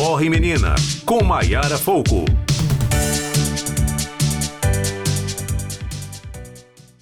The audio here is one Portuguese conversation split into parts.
Corre Menina, com Maiara Folco.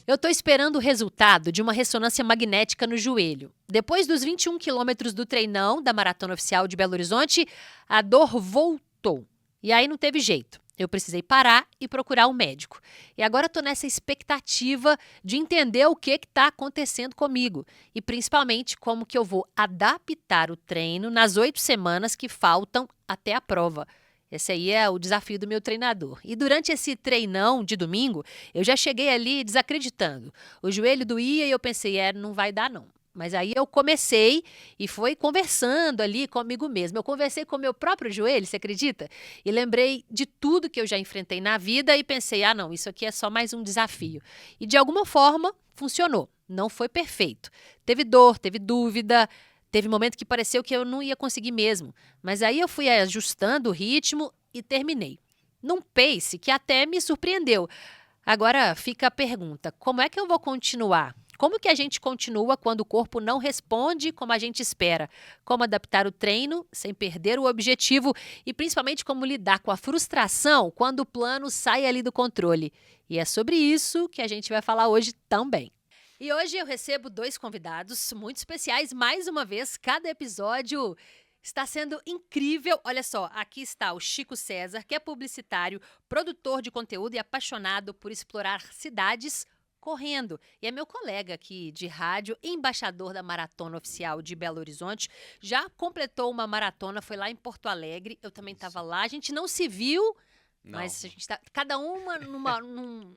Eu tô esperando o resultado de uma ressonância magnética no joelho. Depois dos 21 quilômetros do treinão da Maratona Oficial de Belo Horizonte, a dor voltou. E aí não teve jeito. Eu precisei parar e procurar um médico. E agora estou nessa expectativa de entender o que está acontecendo comigo. E principalmente como que eu vou adaptar o treino nas 8 semanas que faltam até a prova. Esse aí é o desafio do meu treinador. E durante esse treinão de domingo, eu já cheguei ali desacreditando. O joelho doía e eu pensei, não vai dar não. Mas aí eu comecei e fui conversando ali comigo mesma. Eu conversei com o meu próprio joelho, você acredita? E lembrei de tudo que eu já enfrentei na vida e pensei, não, isso aqui é só mais um desafio. E de alguma forma funcionou. Não foi perfeito. Teve dor, teve dúvida, teve momento que pareceu que eu não ia conseguir mesmo. Mas aí eu fui ajustando o ritmo e terminei. Num pace que até me surpreendeu. Agora fica a pergunta, como é que eu vou continuar? Como que a gente continua quando o corpo não responde como a gente espera? Como adaptar o treino sem perder o objetivo e principalmente como lidar com a frustração quando o plano sai ali do controle? E é sobre isso que a gente vai falar hoje também. E hoje eu recebo 2 convidados muito especiais. Mais uma vez, cada episódio está sendo incrível. Olha só, aqui está o Chico César, que é publicitário, produtor de conteúdo e apaixonado por explorar cidades correndo. E é meu colega aqui de rádio, embaixador da Maratona Oficial de Belo Horizonte. Já completou uma maratona, foi lá em Porto Alegre. Eu também estava lá. A gente não se viu, mas a gente está cada uma num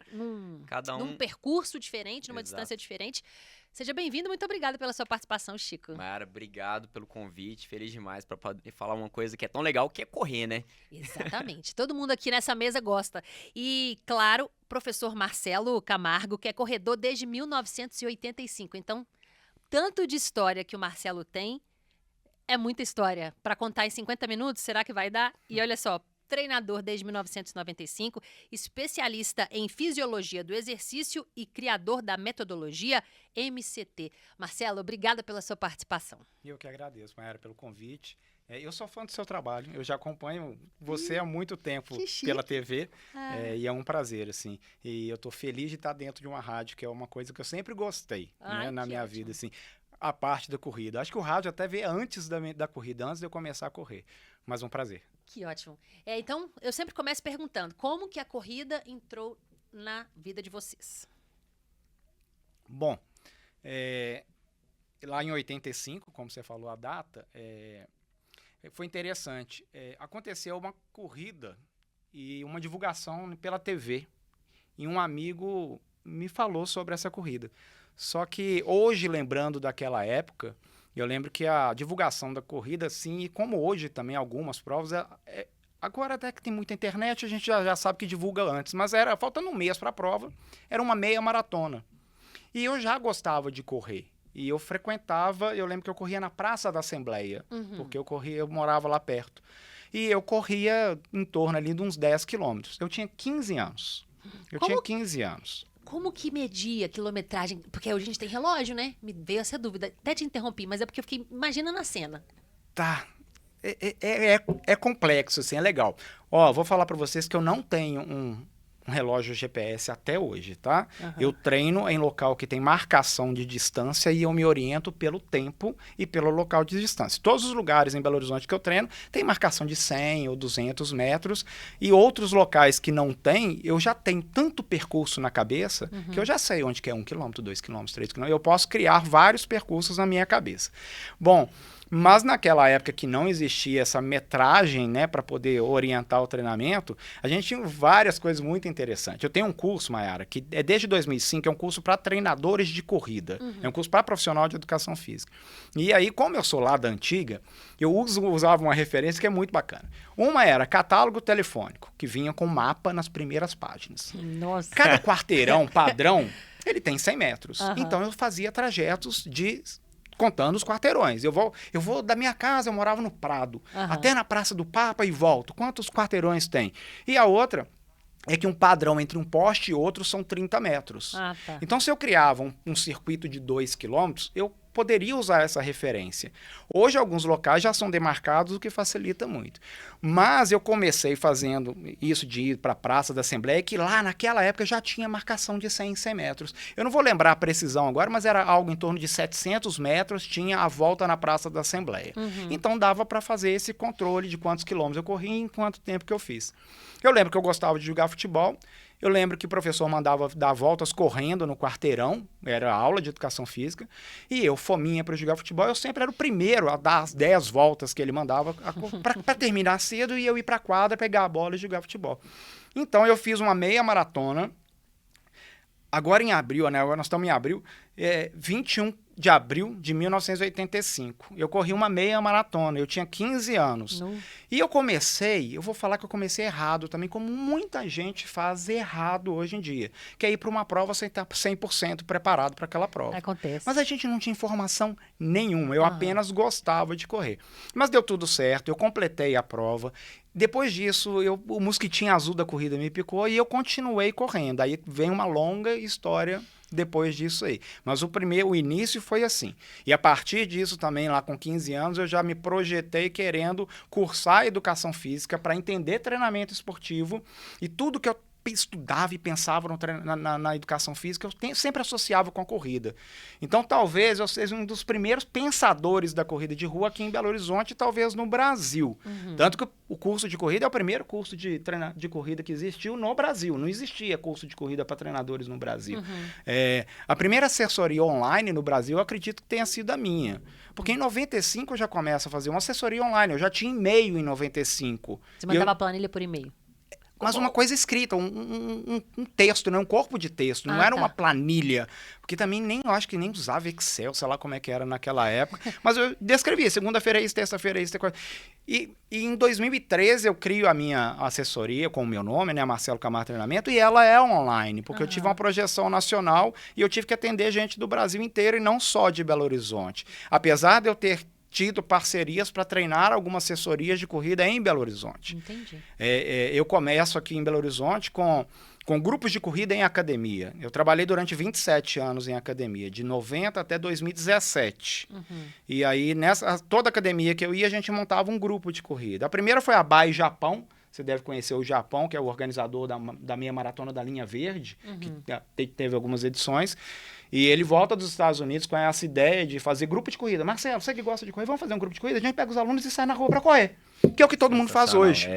percurso diferente, numa distância diferente. Seja bem-vindo, muito obrigada pela sua participação, Chico. Mara, obrigado pelo convite, feliz demais para poder falar uma coisa que é tão legal, que é correr, né? Exatamente, todo mundo aqui nessa mesa gosta. E, claro, professor Marcelo Camargo, que é corredor desde 1985. Então, tanto de história que o Marcelo tem, é muita história. Para contar em 50 minutos, será que vai dar? E olha só, treinador desde 1995, especialista em fisiologia do exercício e criador da metodologia MCT. Marcelo, obrigada pela sua participação. Eu que agradeço, Maiara, pelo convite. Eu sou fã do seu trabalho, eu já acompanho você há muito tempo pela TV e é um prazer, assim. E eu estou feliz de estar dentro de uma rádio, que é uma coisa que eu sempre gostei na minha vida, assim. A parte da corrida. Acho que o rádio até veio antes da corrida, antes de eu começar a correr. Mas um prazer. Que ótimo. Então, eu sempre começo perguntando, como que a corrida entrou na vida de vocês? Bom, lá em 85, como você falou a data, foi interessante. Aconteceu uma corrida e uma divulgação pela TV. E um amigo me falou sobre essa corrida. Só que hoje, lembrando daquela época, eu lembro que a divulgação da corrida, assim, e como hoje também algumas provas, agora até que tem muita internet, a gente já sabe que divulga antes, mas era faltando um mês para a prova, era uma meia maratona. E eu já gostava de correr. E eu frequentava, eu lembro que eu corria na Praça da Assembleia, porque eu morava lá perto. E eu corria em torno ali de uns 10 quilômetros. Eu tinha 15 anos. Tinha 15 anos. Como que media a quilometragem? Porque hoje a gente tem relógio, né? Me veio essa dúvida. Até te interrompi, mas é porque eu fiquei imaginando a cena. Tá. É complexo, assim, é legal. Vou falar para vocês que eu não tenho um relógio GPS até hoje, tá? Eu treino em local que tem marcação de distância e eu me oriento pelo tempo e pelo local de distância. Todos os lugares em Belo Horizonte que eu treino tem marcação de 100 ou 200 metros e outros locais que não tem, eu já tenho tanto percurso na cabeça que eu já sei onde que é 1 quilômetro, 2 quilômetros, 3 quilômetros. Eu posso criar vários percursos na minha cabeça. Bom, mas naquela época que não existia essa metragem, né, para poder orientar o treinamento, a gente tinha várias coisas muito interessantes. Eu tenho um curso, Maiara, que é desde 2005, é um curso para treinadores de corrida. É um curso para profissional de educação física. E aí, como eu sou lá da antiga, eu usava uma referência que é muito bacana. Uma era catálogo telefônico, que vinha com mapa nas primeiras páginas. Nossa! Cada quarteirão padrão, ele tem 100 metros. Então, eu fazia trajetos contando os quarteirões. Eu vou da minha casa, eu morava no Prado, até na Praça do Papa e volto. Quantos quarteirões tem? E a outra é que um padrão entre um poste e outro são 30 metros. Tá. Então, se eu criava um circuito de 2 quilômetros, eu poderia usar essa referência. Hoje, alguns locais já são demarcados, o que facilita muito. Mas eu comecei fazendo isso de ir para a Praça da Assembleia, que lá naquela época já tinha marcação de 100 em 100 metros. Eu não vou lembrar a precisão agora, mas era algo em torno de 700 metros, tinha a volta na Praça da Assembleia. Então dava para fazer esse controle de quantos quilômetros eu corri e em quanto tempo que eu fiz. Eu lembro que eu gostava de jogar futebol. Eu lembro que o professor mandava dar voltas correndo no quarteirão, era aula de educação física, e eu, fominha para jogar futebol, eu sempre era o primeiro a dar as 10 voltas que ele mandava para terminar cedo e eu ir para a quadra, pegar a bola e jogar futebol. Então eu fiz uma meia maratona, agora em abril, né? Agora nós estamos em abril, 21 de abril de 1985. Eu corri uma meia maratona, eu tinha 15 anos. E eu vou falar que eu comecei errado também, como muita gente faz errado hoje em dia, que é ir para uma prova sem estar 100% preparado para aquela prova. Acontece. Mas a gente não tinha informação nenhuma, eu apenas gostava de correr. Mas deu tudo certo, eu completei a prova. Depois disso, o mosquitinho azul da corrida me picou e eu continuei correndo. Aí vem uma longa história depois disso aí. Mas o início foi assim. E a partir disso também, lá com 15 anos, eu já me projetei querendo cursar educação física para entender treinamento esportivo e tudo que eu estudava e pensava na educação física, eu sempre associava com a corrida. Então, talvez eu seja um dos primeiros pensadores da corrida de rua aqui em Belo Horizonte, talvez no Brasil. Tanto que o curso de corrida é o primeiro curso de corrida que existiu no Brasil. Não existia curso de corrida para treinadores no Brasil. A primeira assessoria online no Brasil, eu acredito que tenha sido a minha. Porque em 95 eu já começo a fazer uma assessoria online. Eu já tinha e-mail em 95. Você mandava planilha por e-mail? Mas uma coisa escrita, um texto, né? Um corpo de texto, não era uma planilha. Porque também eu acho que nem usava Excel, sei lá como é que era naquela época. Mas eu descrevia, segunda-feira é isso, terça-feira é isso. E em 2013 eu crio a minha assessoria com o meu nome, né? Marcelo Camargo Treinamento, e ela é online, porque eu tive uma projeção nacional e eu tive que atender gente do Brasil inteiro e não só de Belo Horizonte. Apesar de eu ter tido parcerias para treinar algumas assessorias de corrida em Belo Horizonte. Entendi. Eu começo aqui em Belo Horizonte com grupos de corrida em academia. Eu trabalhei durante 27 anos em academia, de 90 até 2017. E aí, toda academia que eu ia, a gente montava um grupo de corrida. A primeira foi a BAI Japão. Você deve conhecer o Japão, que é o organizador da meia maratona da linha verde, que teve algumas edições. E ele volta dos Estados Unidos com essa ideia de fazer grupo de corrida. Marcelo, você que gosta de correr, vamos fazer um grupo de corrida? A gente pega os alunos e sai na rua para correr. Que é o que todo mundo faz hoje.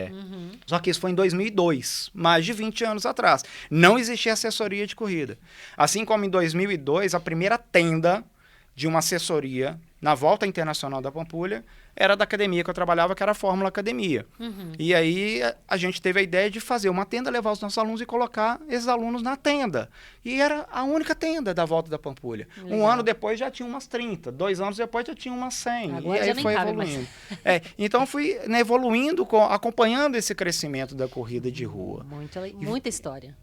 Só que isso foi em 2002, mais de 20 anos atrás. Não existia assessoria de corrida. Assim como em 2002, a primeira tenda de uma assessoria na Volta Internacional da Pampulha era da academia que eu trabalhava, que era a Fórmula Academia. E aí a gente teve a ideia de fazer uma tenda, levar os nossos alunos e colocar esses alunos na tenda. E era a única tenda da Volta da Pampulha. Legal. Um ano depois já tinha umas 30, 2 anos depois já tinha umas 100. Agora e aí já nem foi cabe evoluindo. Então fui evoluindo, acompanhando esse crescimento da corrida de rua. Muita história.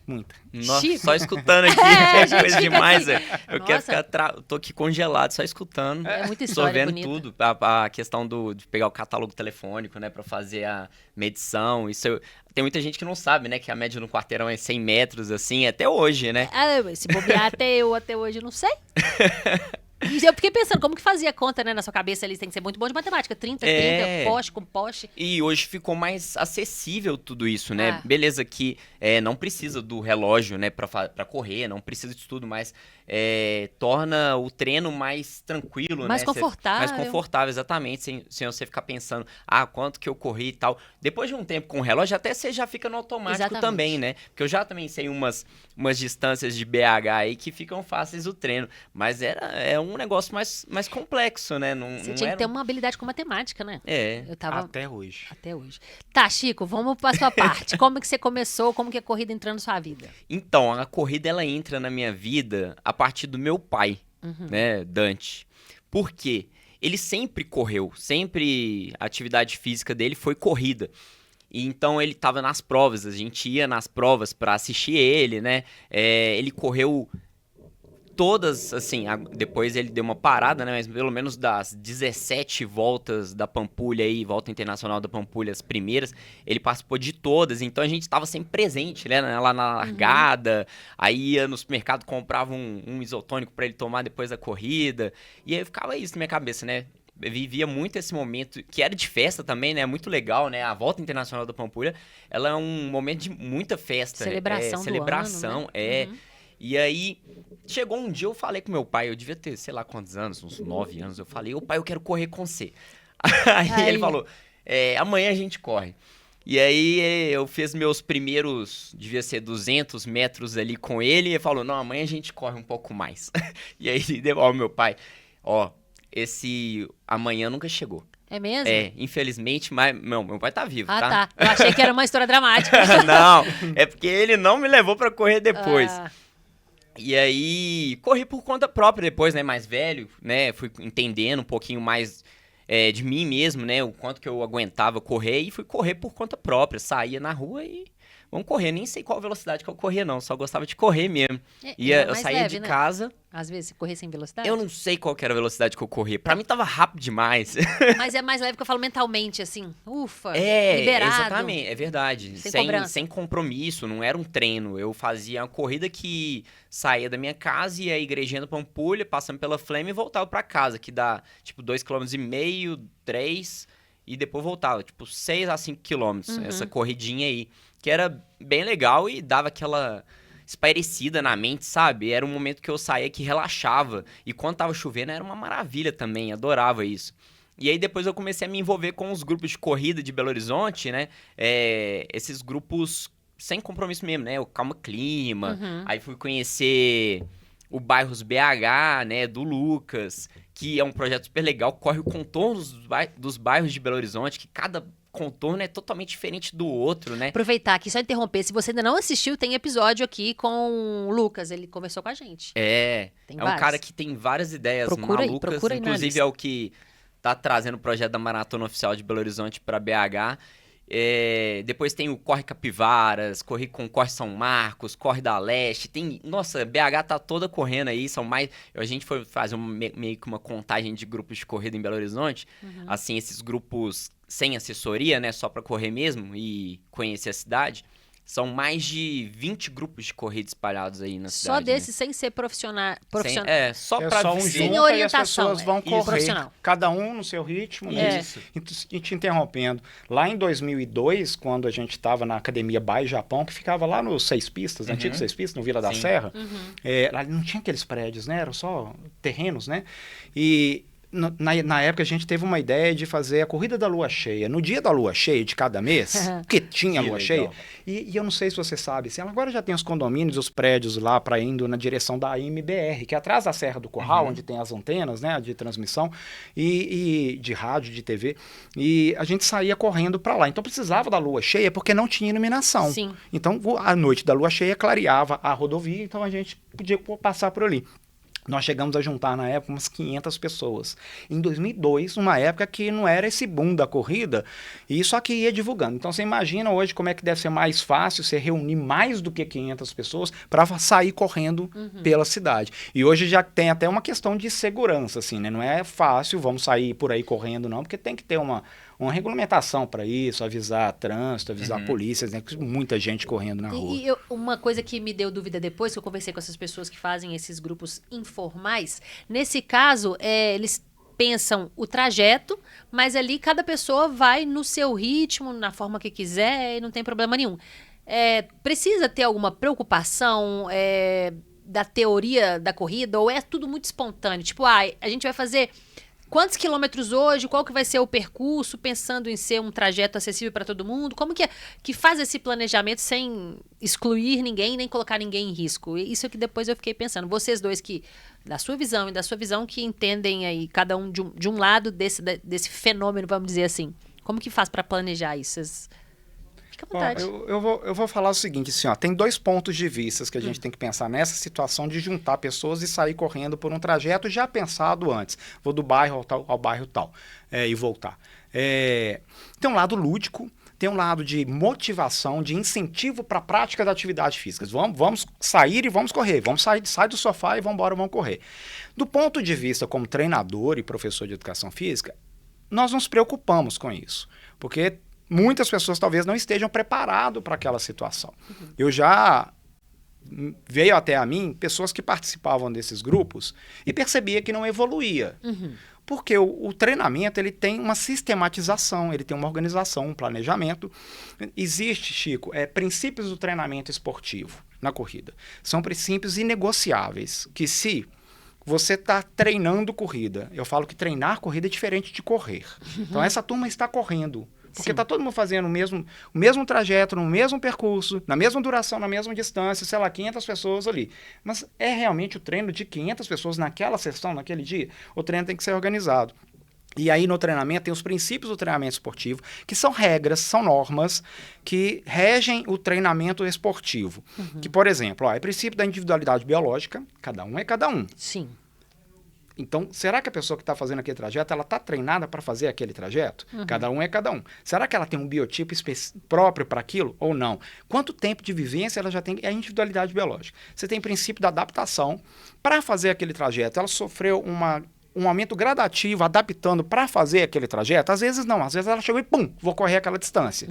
Muita. Nossa, Chico. só escutando aqui, A é gente coisa fica demais. assim, Eu quero ficar tô aqui congelado, só escutando. É muita história Tô vendo bonita. tudo. A questão de pegar o catálogo telefônico, né, pra fazer a medição. Tem muita gente que não sabe, né, que a média no quarteirão é 100 metros, assim, até hoje, né? Se bobear até hoje, eu não sei. E eu fiquei pensando, como que fazia a conta, né, na sua cabeça ali? Tem que ser muito bom de matemática. 30, poste com poste. E hoje ficou mais acessível tudo isso, né? Beleza que não precisa do relógio, né, pra correr, não precisa de tudo, mas torna o treino mais tranquilo, Mais né? confortável. Mais confortável, exatamente, sem você ficar pensando, quanto que eu corri e tal. Depois de um tempo com o relógio, até você já fica no automático também, né? Porque eu já também sei umas distâncias de BH aí que ficam fáceis o treino, mas é um negócio mais complexo, né? Você tinha que ter uma habilidade com matemática, né? Eu tava... Até hoje. Tá, Chico, vamos pra sua parte. Como que você começou? Como que a corrida entrou na sua vida? Então, a corrida, ela entra na minha vida a partir do meu pai, né, Dante. Por quê? Ele sempre correu, sempre a atividade física dele foi corrida. E então ele estava nas provas, a gente ia nas provas para assistir ele, né? Ele correu todas, assim, depois ele deu uma parada, né? Mas pelo menos das 17 voltas da Pampulha aí, volta internacional da Pampulha, as primeiras, ele participou de todas. Então a gente estava sempre presente, né? Lá na largada, aí ia no supermercado, comprava um isotônico para ele tomar depois da corrida. E aí ficava isso na minha cabeça, né? Eu vivia muito esse momento, que era de festa também, né? Muito legal, né? A volta internacional da Pampulha, ela é um momento de muita festa. Celebração do ano, né? E aí, chegou um dia, eu falei com meu pai, eu devia ter, sei lá quantos anos, uns 9 anos, eu falei, ô pai, eu quero correr com você. Aí ele falou, amanhã a gente corre. E aí, eu fiz meus primeiros, devia ser 200 metros ali com ele, e ele falou, não, amanhã a gente corre um pouco mais. E aí, meu pai, esse amanhã nunca chegou. É mesmo? Infelizmente, mas meu pai tá vivo, tá? Ah, tá. Eu achei que era uma história dramática. Não, é porque ele não me levou pra correr depois. E aí, corri por conta própria depois, né? Mais velho, né? Fui entendendo um pouquinho mais de mim mesmo, né? O quanto que eu aguentava correr e fui correr por conta própria. Saía na rua e vamos correr. Nem sei qual velocidade que eu corria, não. Só gostava de correr mesmo. Eu saía leve, de casa... Às vezes, você correr sem velocidade? Eu não sei qual que era a velocidade que eu corria. Pra mim, tava rápido demais. Mas é mais leve que eu falo mentalmente, assim. Ufa, liberado. Exatamente. É verdade. Sem compromisso, não era um treino. Eu fazia uma corrida que saía da minha casa, ia à igrejinha da Pampulha, passando pela Flame e voltava pra casa, que dá, tipo, 2,5 km, 3, e depois voltava, tipo, 6 a 5 km, essa corridinha aí, que era bem legal e dava aquela espairecida na mente, sabe? Era um momento que eu saía que relaxava. E quando tava chovendo era uma maravilha também, adorava isso. E aí depois eu comecei a me envolver com os grupos de corrida de Belo Horizonte, né? Esses grupos sem compromisso mesmo, né? O Calma Clima. Aí fui conhecer o Bairros BH, né? Do Lucas, que é um projeto super legal, corre o contorno dos bairros de Belo Horizonte, que cada contorno é totalmente diferente do outro, né? Aproveitar aqui, só interromper, se você ainda não assistiu, tem episódio aqui com o Lucas, ele conversou com a gente. Um cara que tem várias ideias malucas, procura aí inclusive é o que tá trazendo o projeto da Maratona Oficial de Belo Horizonte para BH. Depois tem o Corre Capivaras, Corre São Marcos, Corre da Leste, nossa, BH tá toda correndo aí, a gente foi fazer meio que uma contagem de grupos de corrida em Belo Horizonte, assim, esses grupos sem assessoria, né, só para correr mesmo e conhecer a cidade, são mais de 20 grupos de corrida espalhados aí na cidade. Só desses, né? Sem ser profissional. Só para sem orientação. As pessoas vão correr, cada um no seu ritmo. Isso. E te interrompendo, lá em 2002, quando a gente estava na Academia Bay Japão, que ficava lá nos 6 pistas, antigo 6 pistas, no Vila da Serra, lá não tinha aqueles prédios, né? Eram só terrenos, né? E na época a gente teve uma ideia de fazer a corrida da lua cheia. No dia da lua cheia de cada mês, que tinha lua cheia, e eu não sei se você sabe, assim, agora já tem os condomínios, os prédios lá para indo na direção da IMBR, que é atrás da Serra do Curral, onde tem as antenas, né, de transmissão, e de rádio, de TV, e a gente saía correndo para lá. Então precisava da lua cheia porque não tinha iluminação. Sim. Então a noite da lua cheia clareava a rodovia, então a gente podia passar por ali. Nós chegamos a juntar, na época, umas 500 pessoas. Em 2002, numa época que não era esse boom da corrida, e só que ia divulgando. Então, você imagina hoje como é que deve ser mais fácil você reunir mais do que 500 pessoas para sair correndo pela cidade. E hoje já tem até uma questão de segurança, assim, né? Não é fácil, vamos sair por aí correndo, não, porque tem que ter uma regulamentação para isso, avisar trânsito, avisar polícias, né? Muita gente correndo na rua. E uma coisa que me deu dúvida depois, que eu conversei com essas pessoas que fazem esses grupos informais, nesse caso, eles pensam o trajeto, mas ali cada pessoa vai no seu ritmo, na forma que quiser, e não tem problema nenhum. Precisa ter alguma preocupação da teoria da corrida, ou é tudo muito espontâneo? Tipo, a gente vai fazer quantos quilômetros hoje, qual que vai ser o percurso, pensando em ser um trajeto acessível para todo mundo? Como que faz esse planejamento sem excluir ninguém, nem colocar ninguém em risco? Isso é que depois eu fiquei pensando. Vocês dois que, da sua visão e da sua visão, que entendem aí cada um de um lado desse fenômeno, vamos dizer assim. Como que faz para planejar isso? Fica à vontade. Eu vou falar o seguinte, assim, tem 2 pontos de vista que a gente tem que pensar nessa situação de juntar pessoas e sair correndo por um trajeto já pensado antes. Vou do bairro ao bairro tal, e voltar. Tem um lado lúdico, tem um lado de motivação, de incentivo para a prática da atividade física. Vamos sair e vamos correr. Vamos sair do sofá e vamos embora, vamos correr. Do ponto de vista como treinador e professor de educação física, nós nos preocupamos com isso. Porque muitas pessoas talvez não estejam preparadas para aquela situação. Veio até a mim pessoas que participavam desses grupos e percebia que não evoluía. Porque o treinamento ele tem uma sistematização, ele tem uma organização, um planejamento. Existe, Chico, princípios do treinamento esportivo na corrida. São princípios inegociáveis, que se você está treinando corrida, eu falo que treinar corrida é diferente de correr. Então essa turma está correndo. Porque está todo mundo fazendo o mesmo trajeto, no mesmo percurso, na mesma duração, na mesma distância, sei lá, 500 pessoas ali. Mas é realmente o treino de 500 pessoas naquela sessão, naquele dia? O treino tem que ser organizado. E aí no treinamento tem os princípios do treinamento esportivo, que são regras, são normas que regem o treinamento esportivo. Que, por exemplo, é o princípio da individualidade biológica, cada um é cada um. Sim. Então, será que a pessoa que está fazendo aquele trajeto, ela está treinada para fazer aquele trajeto? Cada um é cada um. Será que ela tem um biotipo próprio para aquilo ou não? Quanto tempo de vivência ela já tem? É a individualidade biológica. Você tem o princípio da adaptação. Para fazer aquele trajeto, ela sofreu um aumento gradativo, adaptando para fazer aquele trajeto? Às vezes não, às vezes ela chegou e pum, vou correr aquela distância.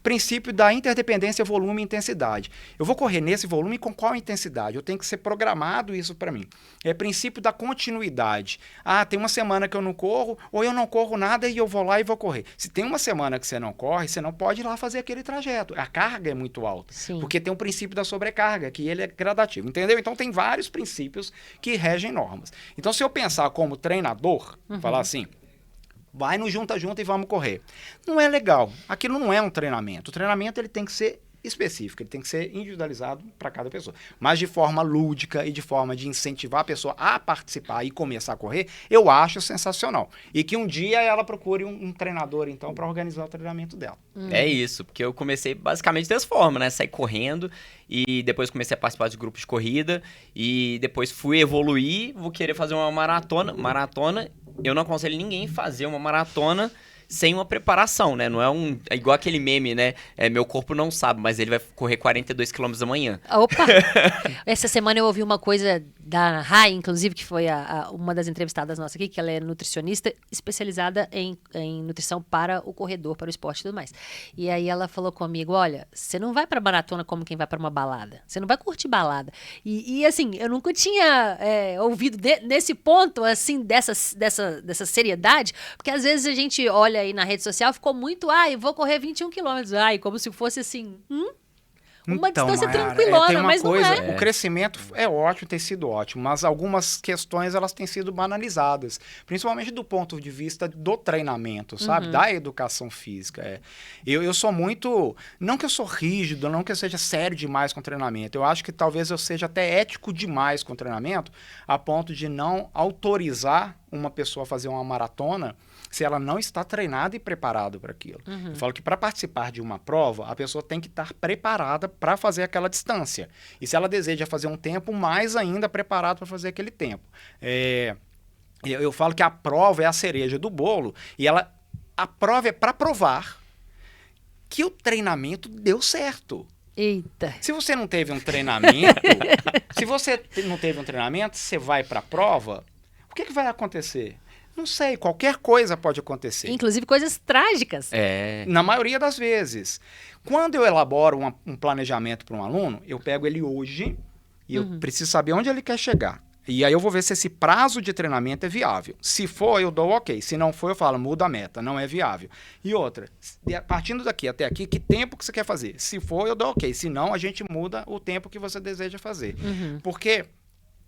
Princípio da interdependência volume e intensidade. Eu vou correr nesse volume com qual intensidade? Eu tenho que ser programado isso para mim. É princípio da continuidade. Tem uma semana que eu não corro, ou eu não corro nada e eu vou lá e vou correr. Se tem uma semana que você não corre, você não pode ir lá fazer aquele trajeto. A carga é muito alta. Sim. Porque tem o princípio da sobrecarga, que ele é gradativo, entendeu? Então tem vários princípios que regem normas. Então se eu pensar como treinador, falar assim, vai no junta e vamos correr. Não é legal. Aquilo não é um treinamento. O treinamento ele tem que ser específico, ele tem que ser individualizado para cada pessoa. Mas de forma lúdica e de forma de incentivar a pessoa a participar e começar a correr, eu acho sensacional. E que um dia ela procure um treinador, então, para organizar o treinamento dela. É isso, porque eu comecei basicamente dessa forma, né? Saí correndo e depois comecei a participar de grupos de corrida e depois fui evoluir, vou querer fazer uma maratona. Eu não aconselho ninguém fazer uma maratona sem uma preparação, né? Não é igual aquele meme, né? Meu corpo não sabe, mas ele vai correr 42 km amanhã. Opa! Essa semana eu ouvi uma coisa da Rai, inclusive, que foi uma das entrevistadas nossas aqui, que ela é nutricionista especializada em nutrição para o corredor, para o esporte e tudo mais. E aí ela falou comigo, olha, você não vai pra maratona como quem vai pra uma balada. Você não vai curtir balada. E assim, eu nunca tinha ouvido nesse ponto, assim, dessa seriedade, porque às vezes a gente olha aí na rede social, ficou muito, eu vou correr 21 quilômetros, como se fosse assim, uma então, distância Mayara, tranquilona, mas coisa, não é. O crescimento é ótimo, tem sido ótimo, mas algumas questões elas têm sido banalizadas, principalmente do ponto de vista do treinamento, sabe? Da educação física. Eu sou muito, não que eu sou rígido, não que eu seja sério demais com treinamento, eu acho que talvez eu seja até ético demais com treinamento, a ponto de não autorizar uma pessoa a fazer uma maratona se ela não está treinada e preparada para aquilo. Eu falo que para participar de uma prova, a pessoa tem que estar preparada para fazer aquela distância. E se ela deseja fazer um tempo, mais ainda preparado para fazer aquele tempo. Eu falo que a prova é a cereja do bolo e a prova é para provar que o treinamento deu certo. Eita. Se você não teve um treinamento, você vai para a prova, o que vai acontecer? Não sei, qualquer coisa pode acontecer. Inclusive coisas trágicas. Na maioria das vezes. Quando eu elaboro um planejamento para um aluno, eu pego ele hoje e eu preciso saber onde ele quer chegar. E aí eu vou ver se esse prazo de treinamento é viável. Se for, eu dou ok. Se não for, eu falo, muda a meta, não é viável. E outra, partindo daqui até aqui, que tempo que você quer fazer? Se for, eu dou ok. Se não, a gente muda o tempo que você deseja fazer. Porque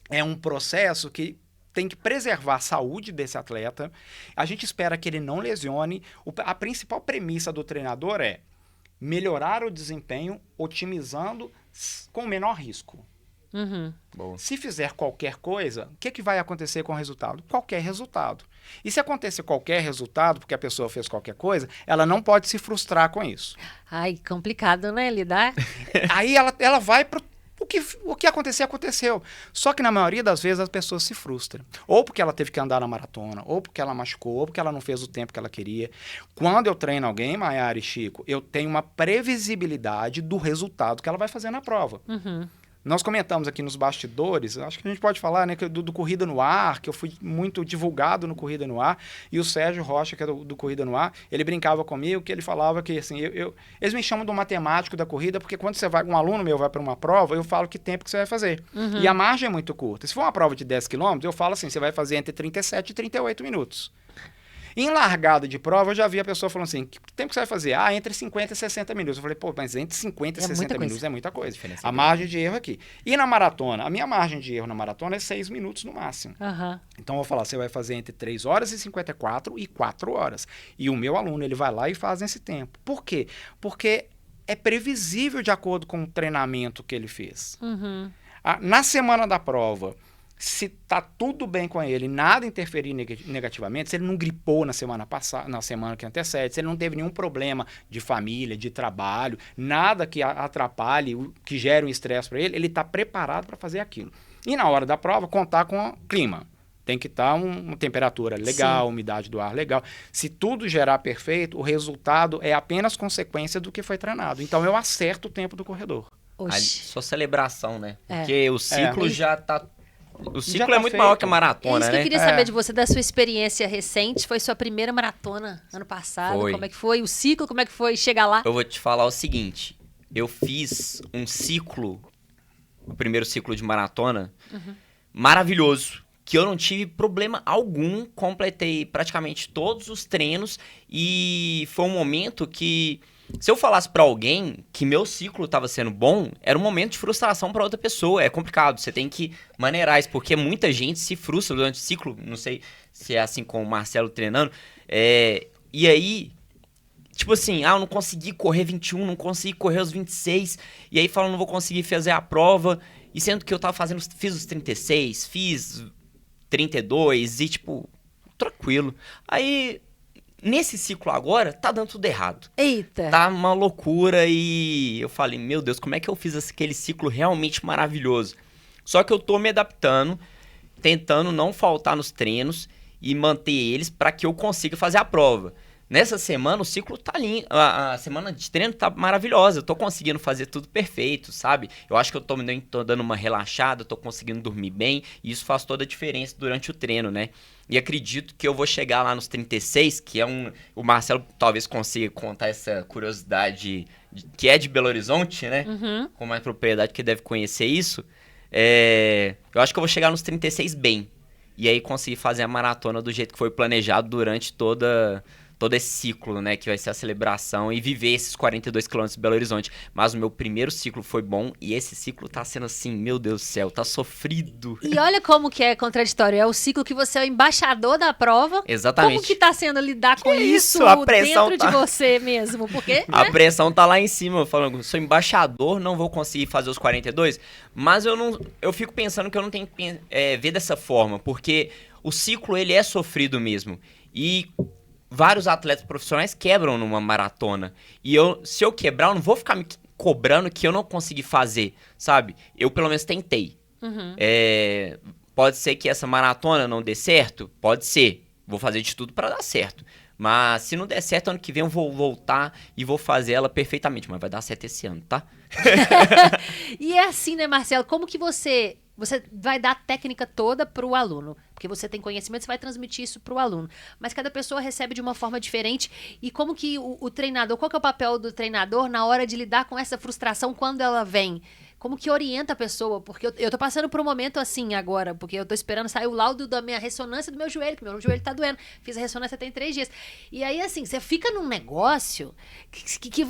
é um processo que tem que preservar a saúde desse atleta. A gente espera que ele não lesione. A principal premissa do treinador é melhorar o desempenho, otimizando com o menor risco. Se fizer qualquer coisa, o que vai acontecer com o resultado? Qualquer resultado. E se acontecer qualquer resultado, porque a pessoa fez qualquer coisa, ela não pode se frustrar com isso. Ai, complicado, né, lidar? Aí ela vai para o o que acontecer, aconteceu. Só que na maioria das vezes as pessoas se frustram. Ou porque ela teve que andar na maratona, ou porque ela machucou, ou porque ela não fez o tempo que ela queria. Quando eu treino alguém, Maiara e Chico, eu tenho uma previsibilidade do resultado que ela vai fazer na prova. Nós comentamos aqui nos bastidores, acho que a gente pode falar, né, do Corrida no Ar, que eu fui muito divulgado no Corrida no Ar, e o Sérgio Rocha, que é do Corrida no Ar, ele brincava comigo, que ele falava que, assim, eles me chamam do matemático da corrida, porque quando um aluno meu vai para uma prova, eu falo que tempo que você vai fazer. E a margem é muito curta. Se for uma prova de 10 km, eu falo assim, você vai fazer entre 37 e 38 minutos. Em largada de prova, eu já vi a pessoa falando assim, que tempo que você vai fazer? Ah, entre 50 e 60 minutos. Eu falei, pô, mas entre 50 e 60 minutos é muita coisa. A margem de erro aqui. E na maratona? A minha margem de erro na maratona é 6 minutos no máximo. Então, eu vou falar, você vai fazer entre 3 horas e 54 e 4 horas. E o meu aluno, ele vai lá e faz esse tempo. Por quê? Porque é previsível de acordo com o treinamento que ele fez. Na semana da prova, se tá tudo bem com ele, nada interferir negativamente, se ele não gripou na semana passada, na semana que antecede, se ele não teve nenhum problema de família, de trabalho, nada que atrapalhe, que gere um estresse para ele, ele está preparado para fazer aquilo. E na hora da prova, contar com o clima. Tem que estar uma temperatura legal, umidade do ar legal. Se tudo gerar perfeito, o resultado é apenas consequência do que foi treinado. Então eu acerto o tempo do corredor. Só celebração, né? Porque o ciclo já tá... O ciclo é muito feito. maior que a maratona, isso que eu queria saber de você, da sua experiência recente. Foi sua primeira maratona ano passado? Foi. Como é que foi? O ciclo, como é que foi chegar lá? Eu vou te falar o seguinte. Eu fiz um ciclo, o primeiro ciclo de maratona, maravilhoso. Que eu não tive problema algum. Completei praticamente todos os treinos. E foi um momento que... Se eu falasse pra alguém que meu ciclo estava sendo bom, era um momento de frustração pra outra pessoa. É complicado, você tem que maneirar isso, porque muita gente se frustra durante o ciclo. Não sei se é assim com o Marcelo treinando. E aí, tipo assim, eu não consegui correr 21, não consegui correr os 26. E aí falam, não vou conseguir fazer a prova. E sendo que eu fiz os 36, fiz 32 e tipo, tranquilo. Aí... Nesse ciclo agora, tá dando tudo errado. Eita! Tá uma loucura e eu falei, meu Deus, como é que eu fiz aquele ciclo realmente maravilhoso? Só que eu tô me adaptando, tentando não faltar nos treinos e manter eles para que eu consiga fazer a prova. Nessa semana, o ciclo tá lindo, a semana de treino tá maravilhosa, eu tô conseguindo fazer tudo perfeito, sabe? Eu acho que eu tô dando uma relaxada, tô conseguindo dormir bem, e isso faz toda a diferença durante o treino, né? E acredito que eu vou chegar lá nos 36, que é o Marcelo talvez consiga contar essa curiosidade, que é de Belo Horizonte, né? Com mais propriedade, que deve conhecer isso. Eu acho que eu vou chegar nos 36 bem, e aí conseguir fazer a maratona do jeito que foi planejado durante todo esse ciclo, né, que vai ser a celebração e viver esses 42 quilômetros de Belo Horizonte. Mas o meu primeiro ciclo foi bom e esse ciclo tá sendo assim, meu Deus do céu, tá sofrido. E olha como que é contraditório, é o ciclo que você é o embaixador da prova. Exatamente. Como que tá sendo lidar com isso A pressão dentro de você mesmo? Porque, a pressão tá lá em cima, eu falando, sou embaixador, não vou conseguir fazer os 42, mas eu fico pensando que eu não tenho que ver dessa forma, porque o ciclo, ele é sofrido mesmo. E vários atletas profissionais quebram numa maratona. E se eu quebrar, eu não vou ficar me cobrando que eu não consegui fazer, sabe? Eu, pelo menos, tentei. Pode ser que essa maratona não dê certo? Pode ser. Vou fazer de tudo pra dar certo. Mas se não der certo, ano que vem eu vou voltar e vou fazer ela perfeitamente. Mas vai dar certo esse ano, tá? E é assim, né, Marcelo? Como que você vai dar a técnica toda para o aluno? Porque você tem conhecimento, você vai transmitir isso para o aluno. Mas cada pessoa recebe de uma forma diferente. E como que o treinador, qual que é o papel do treinador na hora de lidar com essa frustração quando ela vem? Como que orienta a pessoa? Porque eu tô passando por um momento assim agora, porque eu tô esperando sair o laudo da minha ressonância do meu joelho, que meu joelho tá doendo. Fiz a ressonância tem 3 dias. E aí, assim, você fica num negócio que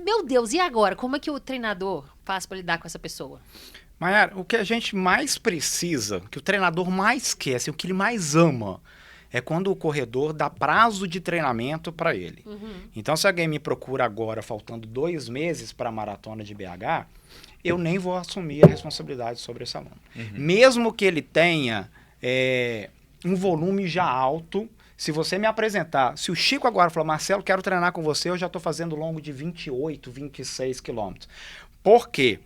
meu Deus, e agora? Como é que o treinador faz para lidar com essa pessoa? Maiara, o que a gente mais precisa, que o treinador mais quer, assim, o que ele mais ama, é quando o corredor dá prazo de treinamento para ele. Então, se alguém me procura agora, faltando 2 meses para a maratona de BH, eu nem vou assumir a responsabilidade sobre esse aluno. Mesmo que ele tenha um volume já alto, se você me apresentar, se o Chico agora falar, Marcelo, quero treinar com você, eu já estou fazendo longo de 28, 26 quilômetros. Por quê?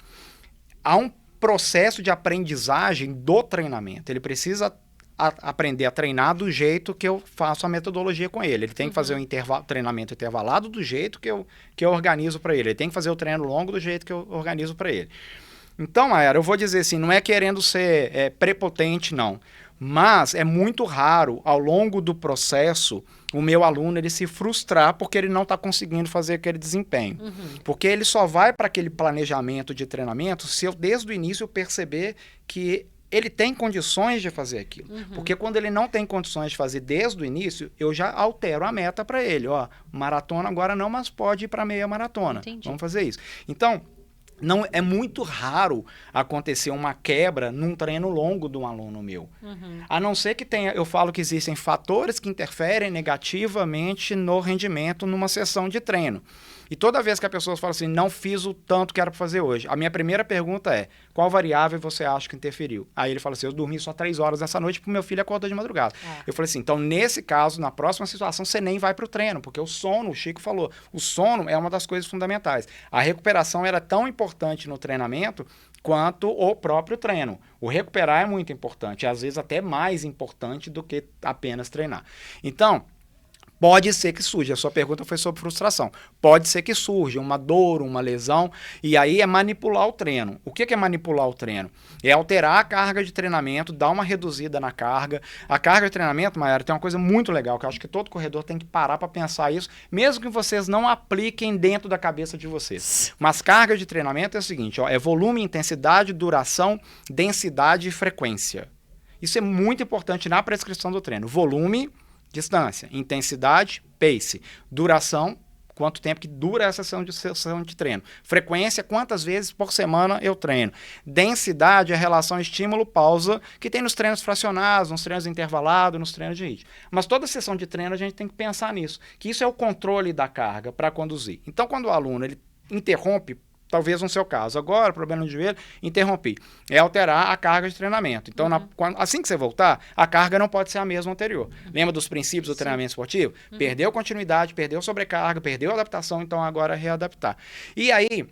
processo de aprendizagem do treinamento. Ele precisa aprender a treinar do jeito que eu faço a metodologia com ele. Ele tem que fazer o treinamento intervalado do jeito que eu organizo para ele. Ele tem que fazer o treino longo do jeito que eu organizo para ele. Então, Mayara, eu vou dizer assim, não é querendo ser prepotente, não. Mas é muito raro, ao longo do processo, o meu aluno ele se frustrar porque ele não está conseguindo fazer aquele desempenho. Porque ele só vai para aquele planejamento de treinamento se eu, desde o início, perceber que ele tem condições de fazer aquilo. Porque quando ele não tem condições de fazer desde o início, eu já altero a meta para ele. Ó, maratona agora não, mas pode ir para meia maratona. Entendi. Vamos fazer isso. Então, não, é muito raro acontecer uma quebra num treino longo de um aluno meu. A não ser que tenha, eu falo que existem fatores que interferem negativamente no rendimento numa sessão de treino. E toda vez que a pessoa fala assim, não fiz o tanto que era para fazer hoje, a minha primeira pergunta é, qual variável você acha que interferiu? Aí ele fala assim, eu dormi só 3 horas nessa noite porque meu filho acordou de madrugada. Eu falei assim, então nesse caso, na próxima situação, você nem vai para o treino, porque o sono, o Chico falou, o sono é uma das coisas fundamentais. A recuperação era tão importante no treinamento quanto o próprio treino. O recuperar é muito importante, às vezes até mais importante do que apenas treinar. Então, pode ser que surja, a sua pergunta foi sobre frustração, pode ser que surja uma dor, uma lesão, e aí é manipular o treino. O que é manipular o treino? É alterar a carga de treinamento, dar uma reduzida na carga. A carga de treinamento, Mayara, tem uma coisa muito legal, que eu acho que todo corredor tem que parar para pensar isso, mesmo que vocês não apliquem dentro da cabeça de vocês. Mas carga de treinamento é o seguinte, ó, é volume, intensidade, duração, densidade e frequência. Isso é muito importante na prescrição do treino. Volume, distância, intensidade, pace, duração, quanto tempo que dura essa sessão de treino, frequência, quantas vezes por semana eu treino, densidade é a relação estímulo-pausa que tem nos treinos fracionados, nos treinos intervalados, nos treinos de ritmo. Mas toda sessão de treino a gente tem que pensar nisso, que isso é o controle da carga para conduzir. Então, quando o aluno ele interrompe, talvez no seu caso, agora, problema no joelho, interrompi. É alterar a carga de treinamento. Então, assim que você voltar, a carga não pode ser a mesma anterior. Lembra dos princípios do treinamento esportivo? Perdeu continuidade, perdeu sobrecarga, perdeu adaptação, então agora é readaptar. E aí,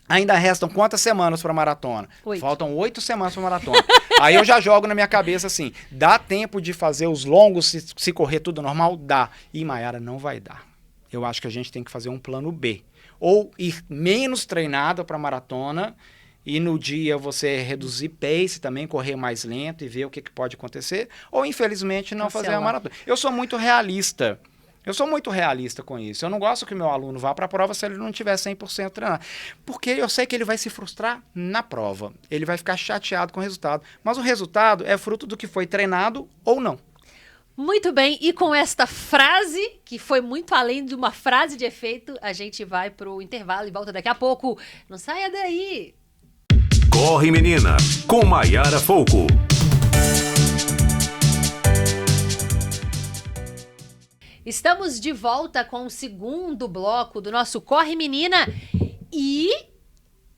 ainda restam quantas semanas para a maratona? 8. Faltam 8 semanas para a maratona. Aí eu já jogo na minha cabeça assim, dá tempo de fazer os longos se correr tudo normal? Dá. E, Mayara, não vai dar. Eu acho que a gente tem que fazer um plano B. Ou ir menos treinado para maratona e no dia você reduzir pace também, correr mais lento e ver o que pode acontecer, ou infelizmente não fazer a maratona. Eu sou muito realista. Eu sou muito realista com isso. Eu não gosto que o meu aluno vá para a prova se ele não tiver 100% treinado. Porque eu sei que ele vai se frustrar na prova. Ele vai ficar chateado com o resultado. Mas o resultado é fruto do que foi treinado ou não. Muito bem, e com esta frase, que foi muito além de uma frase de efeito, a gente vai pro intervalo e volta daqui a pouco. Não saia daí! Corre Menina, com Mayara Folco. Estamos de volta com o segundo bloco do nosso Corre Menina e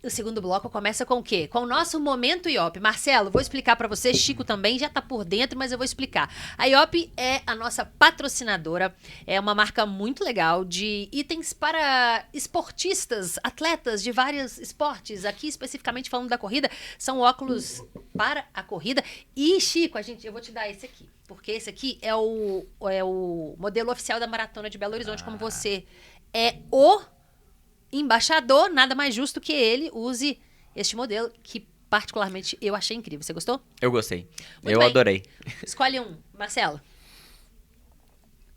o segundo bloco começa com o quê? Com o nosso Momento IOP. Marcelo, vou explicar para você, Chico também já tá por dentro, mas eu vou explicar. A IOP é a nossa patrocinadora, é uma marca muito legal de itens para esportistas, atletas de vários esportes. Aqui, especificamente falando da corrida, são óculos para a corrida. E, Chico, eu vou te dar esse aqui, porque esse aqui é o modelo oficial da Maratona de Belo Horizonte, como você é o embaixador, nada mais justo que ele use este modelo, que particularmente eu achei incrível. Você gostou? Eu gostei. Muito bem. Adorei. Escolhe um. Marcelo.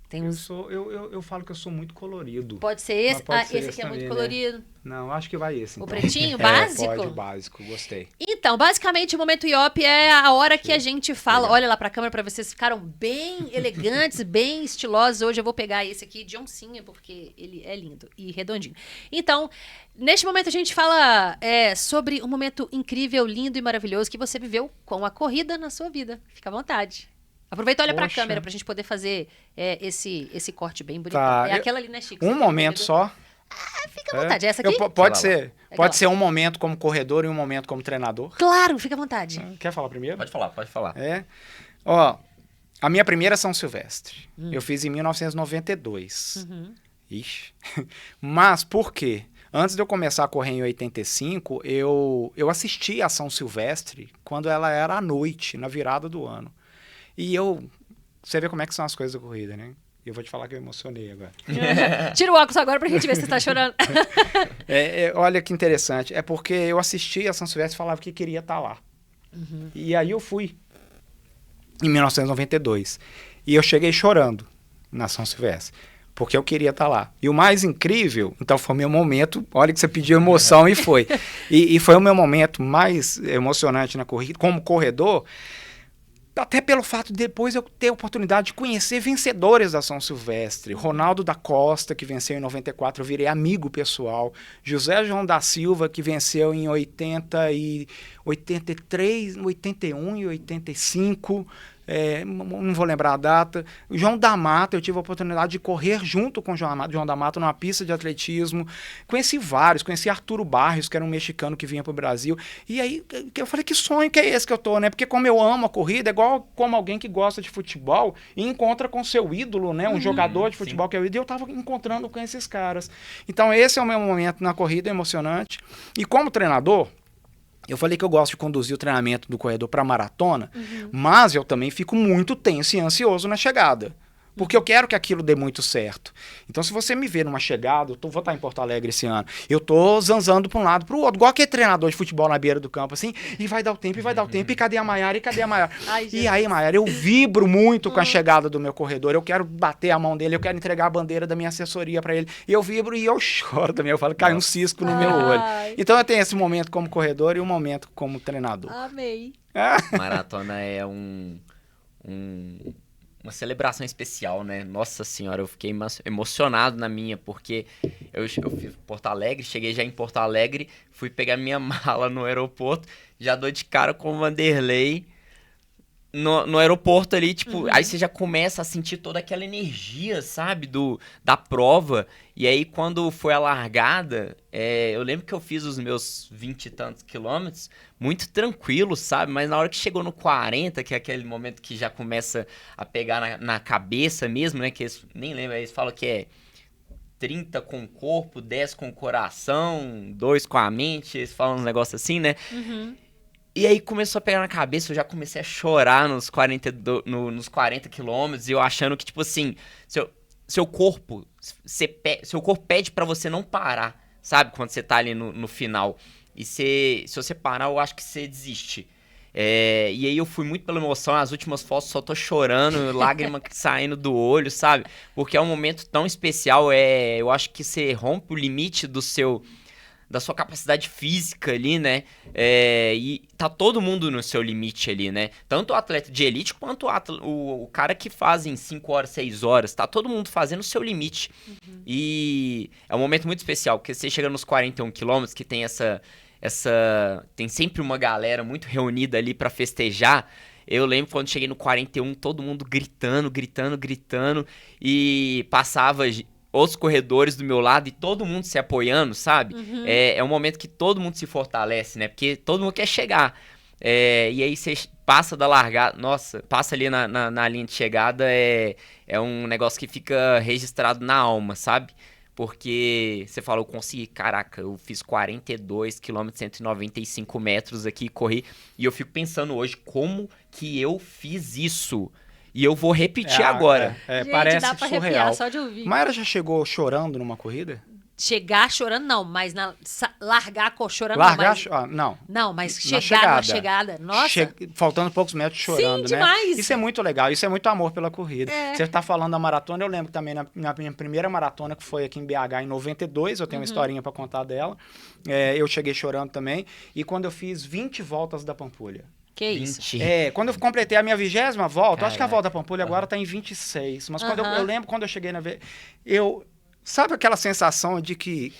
Tem uns... Eu falo que eu sou muito colorido. Pode ser esse? Pode ser esse aqui é também, muito colorido. Né? Não, acho que vai esse. O Então. pretinho, básico? Pode, básico, gostei. Então, basicamente, o Momento IOP é a hora que a gente fala. Legal. Olha lá pra câmera pra vocês ficaram bem elegantes, bem estilosos. Hoje eu vou pegar esse aqui de oncinha, porque ele é lindo e redondinho. Então, neste momento a gente fala sobre um momento incrível, lindo e maravilhoso que você viveu com a corrida na sua vida. Fica à vontade. Aproveita e olha pra câmera pra gente poder fazer esse corte bem bonito. Tá, Aquela ali, né, Chico? Um momento só. Fica à vontade. Essa aqui? Pode ser. Legal. Pode ser um momento como corredor e um momento como treinador. Claro, fica à vontade. Quer falar primeiro? Pode falar. Ó, a minha primeira São Silvestre. Eu fiz em 1992. Ixi. Mas por quê? Antes de eu começar a correr em 85, eu assisti a São Silvestre quando ela era à noite, na virada do ano. E você vê como é que são as coisas da corrida, né? E eu vou te falar que eu emocionei agora. Tira o óculos agora pra gente ver se você tá chorando. Olha que interessante. É porque eu assisti a São Silvestre e falava que queria estar lá. Uhum. E aí eu fui, em 1992. E eu cheguei chorando na São Silvestre, porque eu queria estar lá. E o mais incrível, então foi o meu momento, olha que você pediu emoção e foi. E foi o meu momento mais emocionante na corrida, como corredor, até pelo fato de depois eu ter a oportunidade de conhecer vencedores da São Silvestre. Ronaldo da Costa, que venceu em 94, eu virei amigo pessoal. José João da Silva, que venceu em 83, 81 e 85. Não vou lembrar a data. João da Mata, eu tive a oportunidade de correr junto com o João da Mata numa pista de atletismo. Conheci vários, conheci Arturo Barrios, que era um mexicano que vinha para o Brasil. E aí eu falei, que sonho que é esse que eu tô, né? Porque como eu amo a corrida, é igual como alguém que gosta de futebol e encontra com seu ídolo, né? Um jogador de futebol que é o ídolo, e eu tava encontrando com esses caras. Então esse é o meu momento na corrida, emocionante. E como treinador, eu falei que eu gosto de conduzir o treinamento do corredor para maratona, mas eu também fico muito tenso e ansioso na chegada. Porque eu quero que aquilo dê muito certo. Então, se você me ver numa chegada, vou estar em Porto Alegre esse ano, eu tô zanzando para um lado para o outro, igual aquele treinador de futebol na beira do campo, assim, e vai dar o tempo, e cadê a Maiara, Ai, e aí, Maiara, eu vibro muito com a chegada do meu corredor, eu quero bater a mão dele, eu quero entregar a bandeira da minha assessoria para ele, e eu vibro e eu choro também, eu falo, cai um cisco no meu olho. Então, eu tenho esse momento como corredor e um momento como treinador. Amei. Maratona é uma celebração especial, né? Nossa senhora, eu fiquei emocionado na minha, porque eu fui Porto Alegre, cheguei já em Porto Alegre, fui pegar minha mala no aeroporto, já dou de cara com o Vanderlei no aeroporto ali, tipo, aí você já começa a sentir toda aquela energia, sabe, da prova. E aí, quando foi a largada, eu lembro que eu fiz os meus 20 e tantos quilômetros muito tranquilo, sabe? Mas na hora que chegou no 40, que é aquele momento que já começa a pegar na cabeça mesmo, né? Que eles, nem lembro, eles falam que é 30 com o corpo, 10 com o coração, 2 com a mente, eles falam uns negócios assim, né? E aí começou a pegar na cabeça, eu já comecei a chorar nos 40 quilômetros, e eu achando que, tipo assim, seu corpo pede pra você não parar, sabe? Quando você tá ali no final. E se você parar, eu acho que você desiste. E aí eu fui muito pela emoção, as últimas fotos só tô chorando, lágrima saindo do olho, sabe? Porque é um momento tão especial, eu acho que você rompe o limite da sua capacidade física ali, né? E tá todo mundo no seu limite ali, né? Tanto o atleta de elite quanto o cara que faz em 5 horas, 6 horas. Tá todo mundo fazendo o seu limite. E é um momento muito especial, porque você chega nos 41 quilômetros, que tem tem sempre uma galera muito reunida ali pra festejar. Eu lembro quando cheguei no 41, todo mundo gritando, e passava outros corredores do meu lado e todo mundo se apoiando, sabe? É um momento que todo mundo se fortalece, né? Porque todo mundo quer chegar. E aí você passa da largada, nossa, passa ali na linha de chegada, é um negócio que fica registrado na alma, sabe? Porque você fala, eu consegui, caraca, eu fiz 42 km, 195 metros aqui, corri, e eu fico pensando hoje, como que eu fiz isso? E eu vou repetir agora. Gente, parece dá pra surreal. arrepiar só de ouvir. Mayara já chegou chorando numa corrida? Chegar chorando, não, mas largar chorando, não. Não, mas chegar na chegada. Nossa. Faltando poucos metros chorando, Sim, né? demais. Isso é muito legal, isso é muito amor pela corrida. Você tá falando da maratona, eu lembro também na minha primeira maratona, que foi aqui em BH em 92, eu tenho uma historinha pra contar dela. Eu cheguei chorando também. E quando eu fiz 20 voltas da Pampulha. Que isso? Quando eu completei a minha 20ª volta, acho que a volta da Pampulha agora tá em 26, mas quando eu lembro quando eu cheguei sabe aquela sensação de que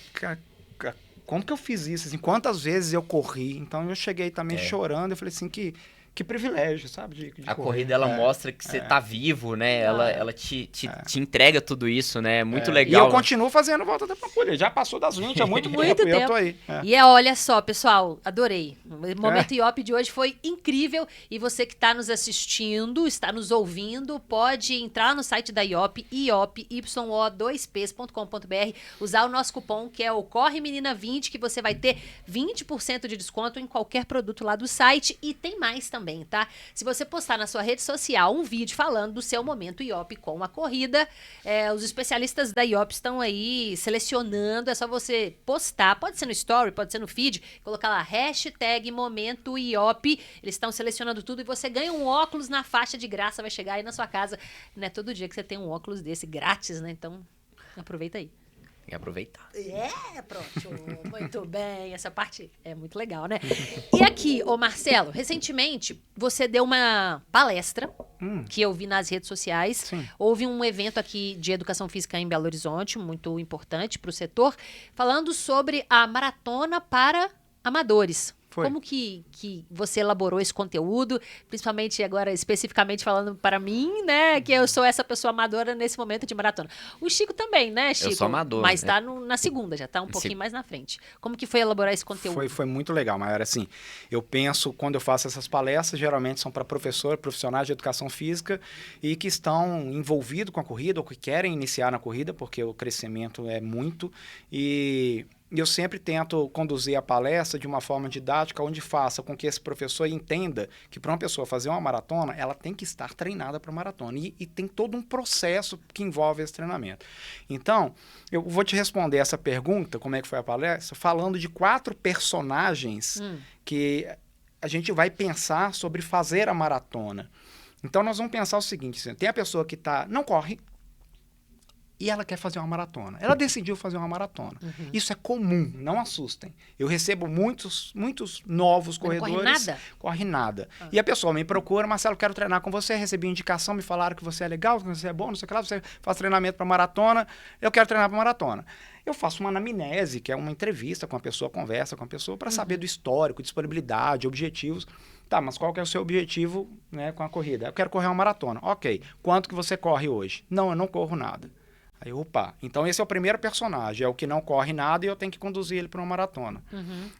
como que eu fiz isso? Assim, quantas vezes eu corri? Então eu cheguei também chorando, eu falei assim que que privilégio, sabe? De a correr. corrida, ela mostra que você tá vivo, né? Ela te entrega tudo isso, né? Muito legal. E eu continuo fazendo volta da Pampulha. Já passou das 20 há muito tempo. E eu tô aí. E olha só, pessoal, adorei. O Momento IOP de hoje foi incrível. E você que está nos assistindo, está nos ouvindo, pode entrar no site da IOP, iopyo2ps.com.br, usar o nosso cupom, que é o Corre Menina 20, que você vai ter 20% de desconto em qualquer produto lá do site. E tem mais também, tá? Se você postar na sua rede social um vídeo falando do seu momento IOP com a corrida, os especialistas da IOP estão aí selecionando, é só você postar, pode ser no story, pode ser no feed, colocar lá hashtag momento IOP, eles estão selecionando tudo e você ganha um óculos na faixa de graça, vai chegar aí na sua casa, não é todo dia que você tem um óculos desse grátis, né? Então, aproveita aí. Tem que aproveitar. Pronto. Muito bem. Essa parte é muito legal, né? E aqui, ô Marcelo, recentemente você deu uma palestra que eu vi nas redes sociais. Sim. Houve um evento aqui de educação física em Belo Horizonte, muito importante para o setor, falando sobre a maratona para amadores. Foi. Como que você elaborou esse conteúdo, principalmente agora, especificamente falando para mim, né, que eu sou essa pessoa amadora nesse momento de maratona. O Chico também, né, Chico? Eu sou amador. Mas tá na segunda, já tá um pouquinho mais na frente. Como que foi elaborar esse conteúdo? Foi muito legal, Mayara. Assim, eu penso, quando eu faço essas palestras, geralmente são para profissionais de educação física e que estão envolvidos com a corrida ou que querem iniciar na corrida, porque o crescimento é muito. E eu sempre tento conduzir a palestra de uma forma didática, onde faça com que esse professor entenda que para uma pessoa fazer uma maratona, ela tem que estar treinada para maratona. E tem todo um processo que envolve esse treinamento. Então, eu vou te responder essa pergunta, como é que foi a palestra, falando de 4 personagens que a gente vai pensar sobre fazer a maratona. Então, nós vamos pensar o seguinte, assim, tem a pessoa que não corre, e ela quer fazer uma maratona. Ela decidiu fazer uma maratona. Isso é comum, não assustem. Eu recebo muitos novos corredores. Não corre nada? Corre nada. E a pessoa me procura, Marcelo, quero treinar com você, recebi indicação, me falaram que você é legal, que você é bom, não sei o que lá, você faz treinamento para maratona, eu quero treinar para maratona. Eu faço uma anamnese, que é uma entrevista com a pessoa, conversa com a pessoa, para saber do histórico, disponibilidade, objetivos. Tá, mas qual que é o seu objetivo, né, com a corrida? Eu quero correr uma maratona. Ok, quanto que você corre hoje? Não, eu não corro nada. Aí, opa, então esse é o primeiro personagem, é o que não corre nada e eu tenho que conduzir ele para uma maratona.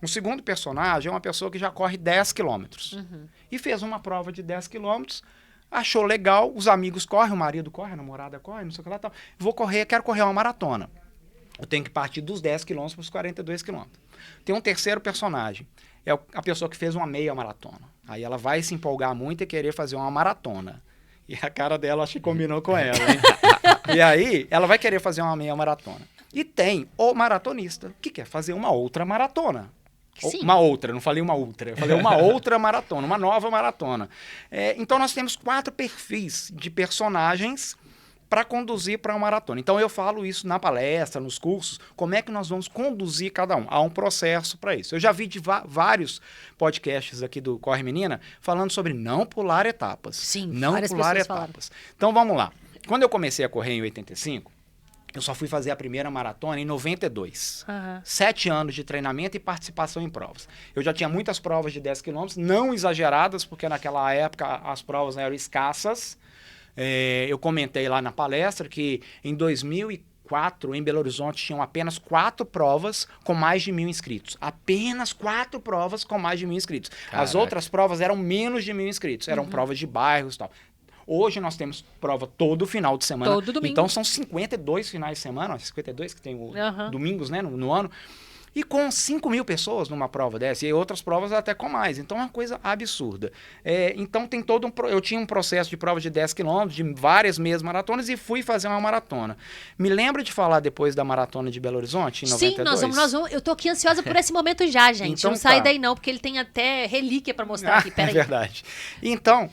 O segundo personagem é uma pessoa que já corre 10 quilômetros e fez uma prova de 10 quilômetros, achou legal, os amigos correm, o marido corre, a namorada corre, não sei o que lá, tal. Vou correr, quero correr uma maratona. Eu tenho que partir dos 10 quilômetros para os 42 quilômetros. Tem um terceiro personagem, é a pessoa que fez uma meia maratona. Aí ela vai se empolgar muito e querer fazer uma maratona. E a cara dela, acho que combinou com ela, hein? E aí, ela vai querer fazer uma meia maratona. E tem o maratonista, que quer fazer uma outra maratona. Sim. Uma outra, não falei uma ultra, eu falei uma outra maratona, uma nova maratona. Então, nós temos 4 perfis de personagens para conduzir para uma maratona. Então, eu falo isso na palestra, nos cursos, como é que nós vamos conduzir cada um. Há um processo para isso. Eu já vi de vários podcasts aqui do Corre Menina falando sobre não pular etapas. Sim, não várias pular pessoas etapas. Então, vamos lá. Quando eu comecei a correr em 85, eu só fui fazer a primeira maratona em 92. 7 anos de treinamento e participação em provas. Eu já tinha muitas provas de 10 quilômetros, não exageradas, porque naquela época as provas eram escassas. Eu comentei lá na palestra que em 2004, em Belo Horizonte, tinham apenas 4 provas com mais de 1.000 inscritos. Apenas 4 provas com mais de 1.000 inscritos. Caraca. As outras provas eram menos de 1.000 inscritos. Eram provas de bairros e tal. Hoje nós temos prova todo final de semana. Todo domingo. Então são 52 finais de semana, 52 que tem domingos, né, no ano. E com 5.000 pessoas numa prova dessa, e outras provas até com mais. Então é uma coisa absurda. Então tem todo eu tinha um processo de prova de 10 quilômetros, de várias meias maratonas, e fui fazer uma maratona. Me lembra de falar depois da maratona de Belo Horizonte, em 92? Sim, nós vamos. Eu tô aqui ansiosa por esse momento já, gente. Então não sai tá. daí não, porque ele tem até relíquia para mostrar aqui. Peraí. É verdade. Então,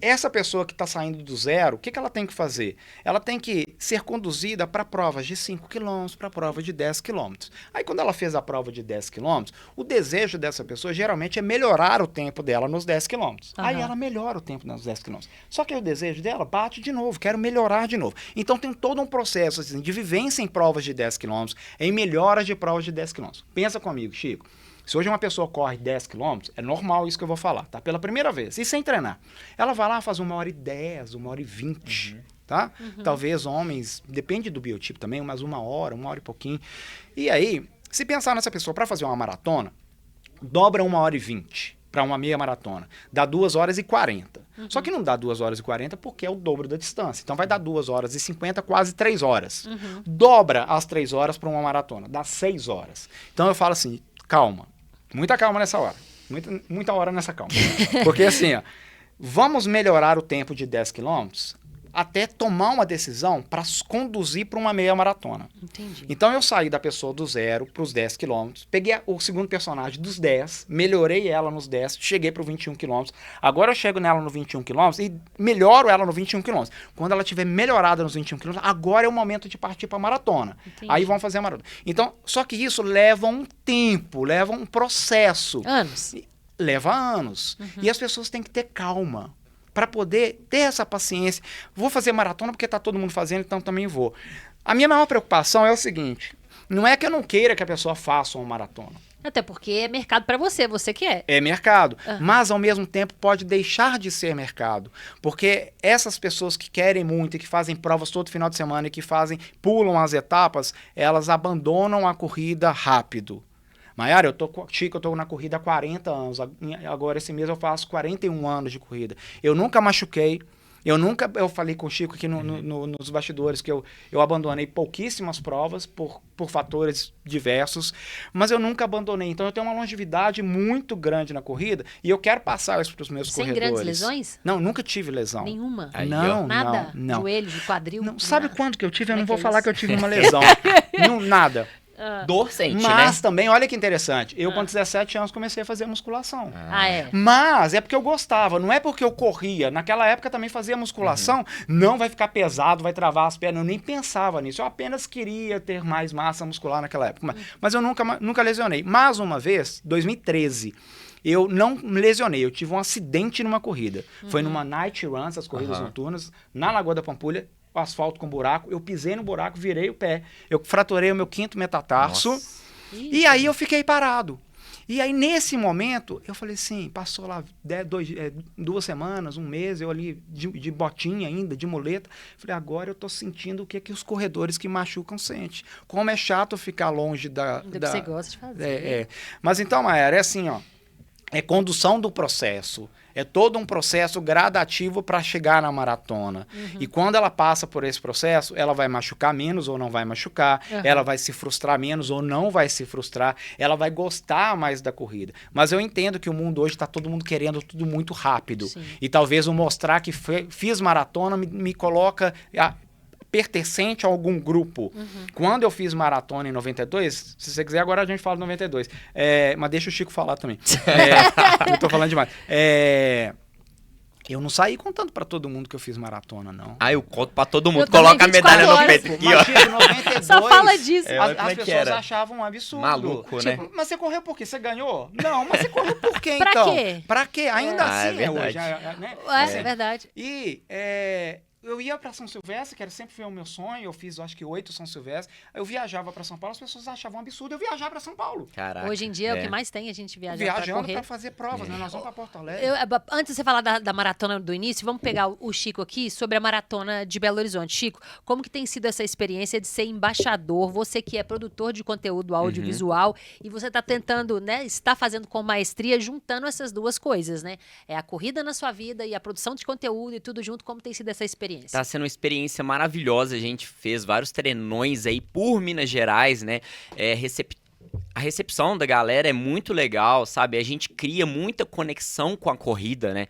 essa pessoa que está saindo do zero, o que ela tem que fazer? Ela tem que ser conduzida para provas de 5 quilômetros, para prova de 10 quilômetros. Aí, quando ela fez a prova de 10 quilômetros, o desejo dessa pessoa geralmente é melhorar o tempo dela nos 10 quilômetros. Aí ela melhora o tempo nos 10 quilômetros. Só que aí o desejo dela bate de novo, quero melhorar de novo. Então, tem todo um processo assim, de vivência em provas de 10 quilômetros, em melhoras de provas de 10 quilômetros. Pensa comigo, Chico. Se hoje uma pessoa corre 10 km, é normal isso que eu vou falar, tá? Pela primeira vez, e sem treinar. Ela vai lá fazer 1h10, 1h20, tá? Talvez homens, depende do biotipo também, mas 1 hora e pouquinho. E aí, se pensar nessa pessoa para fazer uma maratona, dobra 1h20 para uma meia maratona, dá 2h40. Só que não dá 2h40 porque é o dobro da distância. Então vai dar 2h50, quase 3 horas. Dobra as 3 horas para uma maratona, dá 6 horas. Então eu falo assim, calma, muita calma nessa hora. Muita hora nessa calma. Porque assim, ó, vamos melhorar o tempo de 10 quilômetros até tomar uma decisão para conduzir para uma meia maratona. Entendi. Então eu saí da pessoa do 0 para os 10 quilômetros, peguei o segundo personagem dos 10, melhorei ela nos 10, cheguei para o 21 quilômetros. Agora eu chego nela no 21 quilômetros e melhoro ela no 21 quilômetros. Quando ela tiver melhorada nos 21 quilômetros, agora é o momento de partir para a maratona. Entendi. Aí vamos fazer a maratona. Então, só que isso leva um tempo, leva um processo. Anos. Leva anos. E as pessoas têm que ter calma para poder ter essa paciência. Vou fazer maratona porque está todo mundo fazendo, então também vou. A minha maior preocupação é o seguinte, não é que eu não queira que a pessoa faça uma maratona. Até porque é mercado para você quer. É mercado, mas ao mesmo tempo pode deixar de ser mercado, porque essas pessoas que querem muito e que fazem provas todo final de semana e que pulam as etapas, elas abandonam a corrida rápido. Maiara, eu tô na corrida há 40 anos. Agora, esse mês, eu faço 41 anos de corrida. Eu nunca machuquei. Eu falei com o Chico aqui nos bastidores que eu abandonei pouquíssimas provas por fatores diversos, mas eu nunca abandonei. Então, eu tenho uma longevidade muito grande na corrida e eu quero passar isso para os meus corredores. Sem grandes lesões? Não, nunca tive lesão. Nenhuma? Aí, não, nada? não. Joelho, de quadril? Não. Sabe quando que eu tive? Eu não vou é falar isso? que eu tive uma lesão. Não, nada. Dor sente, Mas né? também, olha que interessante, eu com 17 anos comecei a fazer musculação. É? Mas é porque eu gostava, não é porque eu corria. Naquela época também fazia musculação, não vai ficar pesado, vai travar as pernas. Eu nem pensava nisso, eu apenas queria ter mais massa muscular naquela época. Mas eu nunca lesionei. Mas uma vez, 2013, eu não me lesionei, eu tive um acidente numa corrida. Foi numa night run, essas corridas noturnas, na Lagoa da Pampulha, asfalto com buraco, eu pisei no buraco, virei o pé, eu fraturei o meu 5º metatarso. Nossa. E aí eu fiquei parado. E aí nesse momento, eu falei assim, passou lá 2 semanas, um mês, eu ali de botinha ainda, de muleta, falei, agora eu tô sentindo o que os corredores que machucam sentem. Como é chato ficar longe do que você gosta de fazer. Mas então, Maiara, é assim, ó, é condução do processo. É todo um processo gradativo para chegar na maratona. E quando ela passa por esse processo, ela vai machucar menos ou não vai machucar, ela vai se frustrar menos ou não vai se frustrar, ela vai gostar mais da corrida. Mas eu entendo que o mundo hoje está todo mundo querendo tudo muito rápido. Sim. E talvez o mostrar que fiz maratona me coloca pertencente a algum grupo. Quando eu fiz maratona em 92, se você quiser, agora a gente fala de 92. Mas deixa o Chico falar também. Eu tô falando demais. Eu não saí contando pra todo mundo que eu fiz maratona, não. Eu conto pra todo mundo. Eu também, Coloca a medalha 24 no peito aqui, ó. Mas, Chico, 92, Só fala disso. É, as como é que pessoas era? achavam um absurdo. Maluco, né? Mas você correu por quê? Você ganhou? Não, mas você correu por quê, Pra então? quê? Pra quê? Ainda É assim verdade. hoje. Né? É verdade. E eu ia para São Silvestre, que sempre foi o meu sonho, eu fiz acho que 8 São Silvestre, eu viajava para São Paulo, as pessoas achavam um absurdo eu viajar para São Paulo. Caraca. Hoje em dia é o que mais tem, a gente viaja pra Viajando correr. para fazer provas, né? Nós vamos para Porto Alegre. Antes de você falar da maratona do início, vamos pegar o Chico aqui sobre a maratona de Belo Horizonte. Chico, como que tem sido essa experiência de ser embaixador? Você que é produtor de conteúdo audiovisual e você está tentando, né, está fazendo com maestria, juntando essas duas coisas, né? É a corrida na sua vida e a produção de conteúdo e tudo junto. Como tem sido essa experiência? Tá sendo uma experiência maravilhosa. A gente fez vários treinões aí por Minas Gerais, né? A recepção da galera é muito legal, sabe? A gente cria muita conexão com a corrida, né?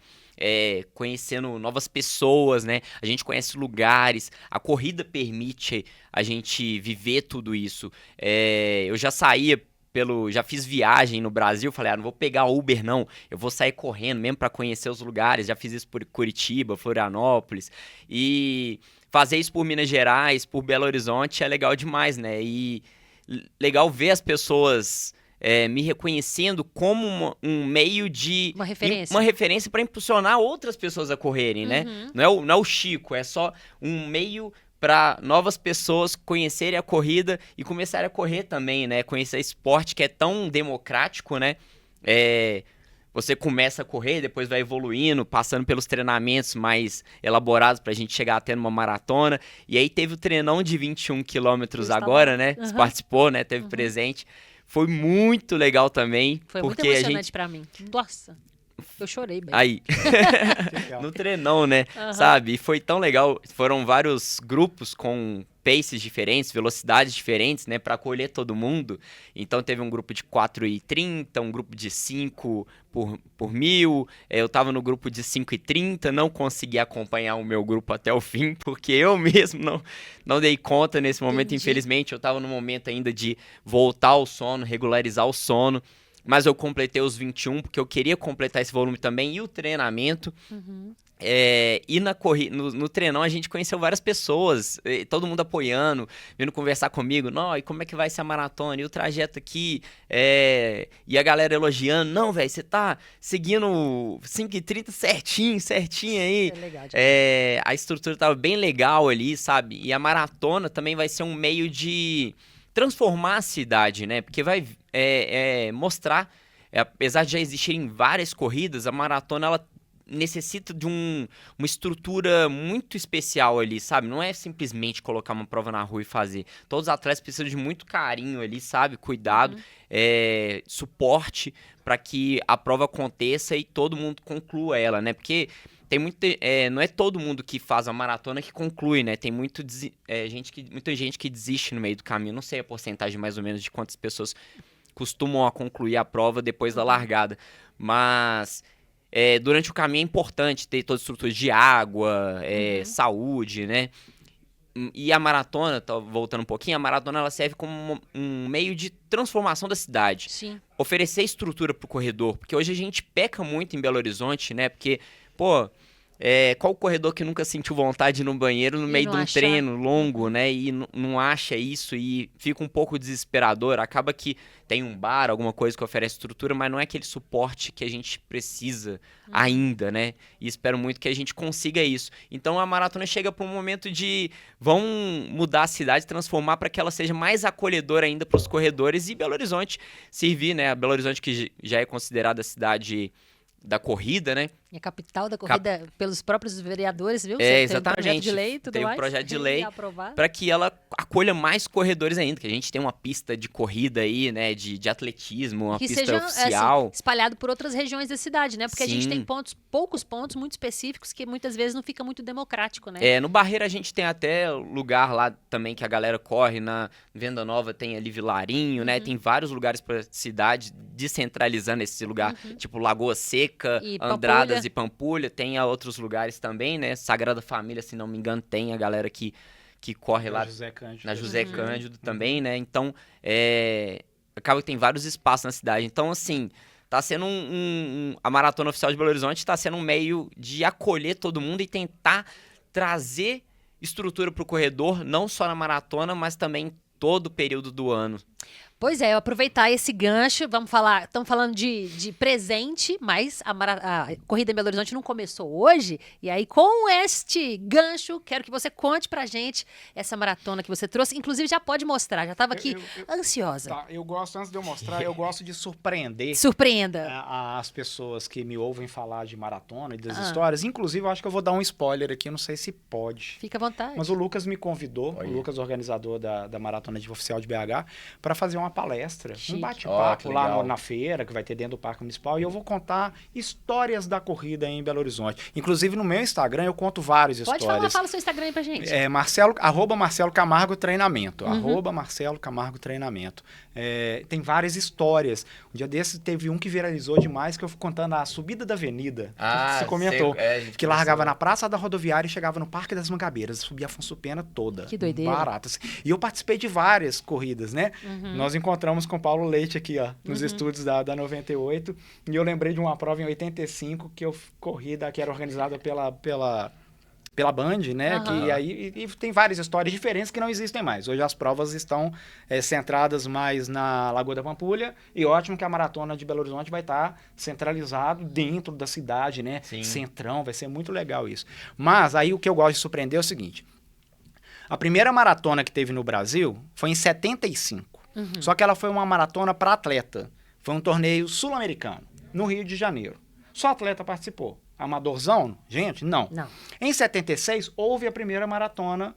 Conhecendo novas pessoas, né? A gente conhece lugares. A corrida permite a gente viver tudo isso. Eu já saía já fiz viagem no Brasil, falei, não vou pegar Uber não, eu vou sair correndo mesmo para conhecer os lugares. Já fiz isso por Curitiba, Florianópolis, e fazer isso por Minas Gerais, por Belo Horizonte é legal demais, né? E legal ver as pessoas me reconhecendo como um meio de... Uma referência para impulsionar outras pessoas a correrem, né? Não é o Chico, é só um meio para novas pessoas conhecerem a corrida e começarem a correr também, né? Conhecer esporte que é tão democrático, né? Você começa a correr, depois vai evoluindo, passando pelos treinamentos mais elaborados pra gente chegar até numa maratona. E aí teve o treinão de 21 quilômetros agora, né? Você participou, né? Teve presente. Foi muito legal também. Foi muito emocionante pra mim. Nossa, eu chorei, bem. Aí, no treinão, né? Sabe? E foi tão legal. Foram vários grupos com paces diferentes, velocidades diferentes, né? Pra acolher todo mundo. Então teve um grupo de 4,30, um grupo de 5 por 1000. Eu tava no grupo de 5,30, não consegui acompanhar o meu grupo até o fim, porque eu mesmo não dei conta nesse momento, infelizmente. Eu tava no momento ainda de voltar ao sono, regularizar o sono. Mas eu completei os 21, porque eu queria completar esse volume também. E o treinamento. E no treinão a gente conheceu várias pessoas, todo mundo apoiando, vindo conversar comigo. Não, e como é que vai ser a maratona? E o trajeto aqui? E a galera elogiando. Não, velho, você tá seguindo 5,30 certinho aí. É legal, a estrutura tava bem legal ali, sabe? E a maratona também vai ser um meio de transformar a cidade, né? Porque vai mostrar, apesar de já existirem várias corridas, a maratona ela necessita de uma estrutura muito especial ali, sabe? Não é simplesmente colocar uma prova na rua e fazer. Todos os atletas precisam de muito carinho ali, sabe? Cuidado, suporte para que a prova aconteça e todo mundo conclua ela, né? Porque tem não é todo mundo que faz a maratona que conclui, né? Tem muita gente que desiste no meio do caminho. Não sei a porcentagem mais ou menos de quantas pessoas costumam a concluir a prova depois da largada. Mas durante o caminho é importante ter toda a estrutura de água, saúde, né? E a maratona, voltando um pouquinho, a maratona ela serve como um meio de transformação da cidade. Sim. Oferecer estrutura pro corredor. Porque hoje a gente peca muito em Belo Horizonte, né? Porque, qual corredor que nunca sentiu vontade de ir no banheiro no meio de um treino longo, né? E não acha isso e fica um pouco desesperador. Acaba que tem um bar, alguma coisa que oferece estrutura, mas não é aquele suporte que a gente precisa ainda, né? E espero muito que a gente consiga isso. Então a maratona chega para um momento de vão mudar a cidade, transformar para que ela seja mais acolhedora ainda para os corredores e Belo Horizonte servir, né? Belo Horizonte que já é considerada a cidade da corrida, né? E a capital da corrida pelos próprios vereadores, viu? Exatamente. Tem um projeto de lei e tudo mais. Tem um projeto de lei para que ela acolha mais corredores ainda, que a gente tem uma pista de corrida aí, né, de atletismo, uma pista oficial. Assim, espalhado por outras regiões da cidade, né? Porque Sim. a gente tem poucos pontos muito específicos que muitas vezes não fica muito democrático, né? No Barreira a gente tem até lugar lá também que a galera corre, na Venda Nova tem ali Vilarinho, né? Tem vários lugares pra cidade, descentralizando esse lugar, tipo Lagoa Seca, Andradas e Pampulha, tem outros lugares também, né? Sagrada Família, se não me engano, tem a galera que corre lá na José Cândido também, né? Então, acaba que tem vários espaços na cidade. Então, assim, tá sendo a Maratona Oficial de Belo Horizonte tá sendo um meio de acolher todo mundo e tentar trazer estrutura pro corredor, não só na maratona, mas também todo o período do ano. Pois é, aproveitar esse gancho, estamos falando de presente, mas a Corrida em Belo Horizonte não começou hoje, e aí com este gancho, quero que você conte pra gente essa maratona que você trouxe, inclusive já pode mostrar, já estava aqui ansiosa. Tá, antes de eu mostrar, eu gosto de surpreender. Surpreenda. As pessoas que me ouvem falar de maratona e das histórias, inclusive eu acho que eu vou dar um spoiler aqui, não sei se pode. Fica à vontade. Mas o Lucas me convidou, o Lucas, organizador da Maratona Oficial de BH, para fazer uma palestra, um bate-papo lá na feira, que vai ter dentro do Parque Municipal, e eu vou contar histórias da corrida em Belo Horizonte. Inclusive, no meu Instagram, eu conto várias histórias. Fala seu Instagram aí pra gente. Marcelo Camargo Treinamento. Marcelo Camargo Treinamento. Tem várias histórias. Um dia desses teve um que viralizou demais, que eu fui contando a subida da avenida. Você comentou. Que largava na Praça da Rodoviária e chegava no Parque das Mangabeiras. Subia Afonso Pena toda. Que doideira. Barata. Assim. E eu participei de várias corridas, né? Nós encontramos com o Paulo Leite aqui, ó, nos estúdios da 98. E eu lembrei de uma prova em 85 que eu corri, que era organizada pela Band, né? Que aí tem várias histórias diferentes que não existem mais. Hoje as provas estão centradas mais na Lagoa da Pampulha, e ótimo que a Maratona de Belo Horizonte vai estar centralizado dentro da cidade, né? Sim. Centrão, vai ser muito legal isso. Mas aí o que eu gosto de surpreender é o seguinte: A primeira maratona que teve no Brasil foi em 75. Só que ela foi uma maratona para atleta. Foi um torneio sul-americano, no Rio de Janeiro. Só atleta participou. Amadorzão? Gente, não. Em 76, houve a primeira maratona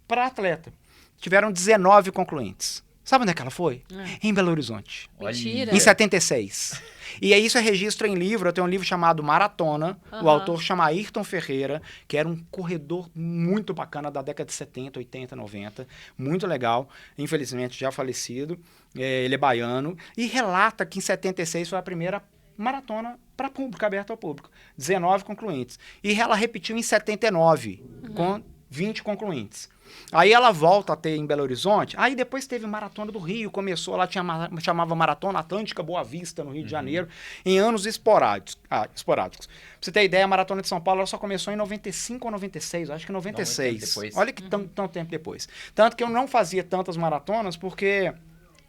para atleta. Tiveram 19 concluintes. Sabe onde é que ela foi? Em Belo Horizonte. Mentira. Em 76. E aí isso é registro em livro. Eu tenho um livro chamado Maratona. O autor chama Ayrton Ferreira, que era um corredor muito bacana da década de 70, 80, 90. Muito legal. Infelizmente já falecido. Ele é baiano. E relata que em 76 foi a primeira maratona para público, aberta ao público. 19 concluintes. E ela repetiu em 79, com 20 concluintes. Aí ela volta a ter em Belo Horizonte. Aí depois teve Maratona do Rio, começou, ela chamava Maratona Atlântica Boa Vista, no Rio de Janeiro, em anos esporádicos. Pra você ter ideia, a Maratona de São Paulo ela só começou em 95 ou 96, acho que 96. Olha que tão tempo depois. Tanto que eu não fazia tantas maratonas porque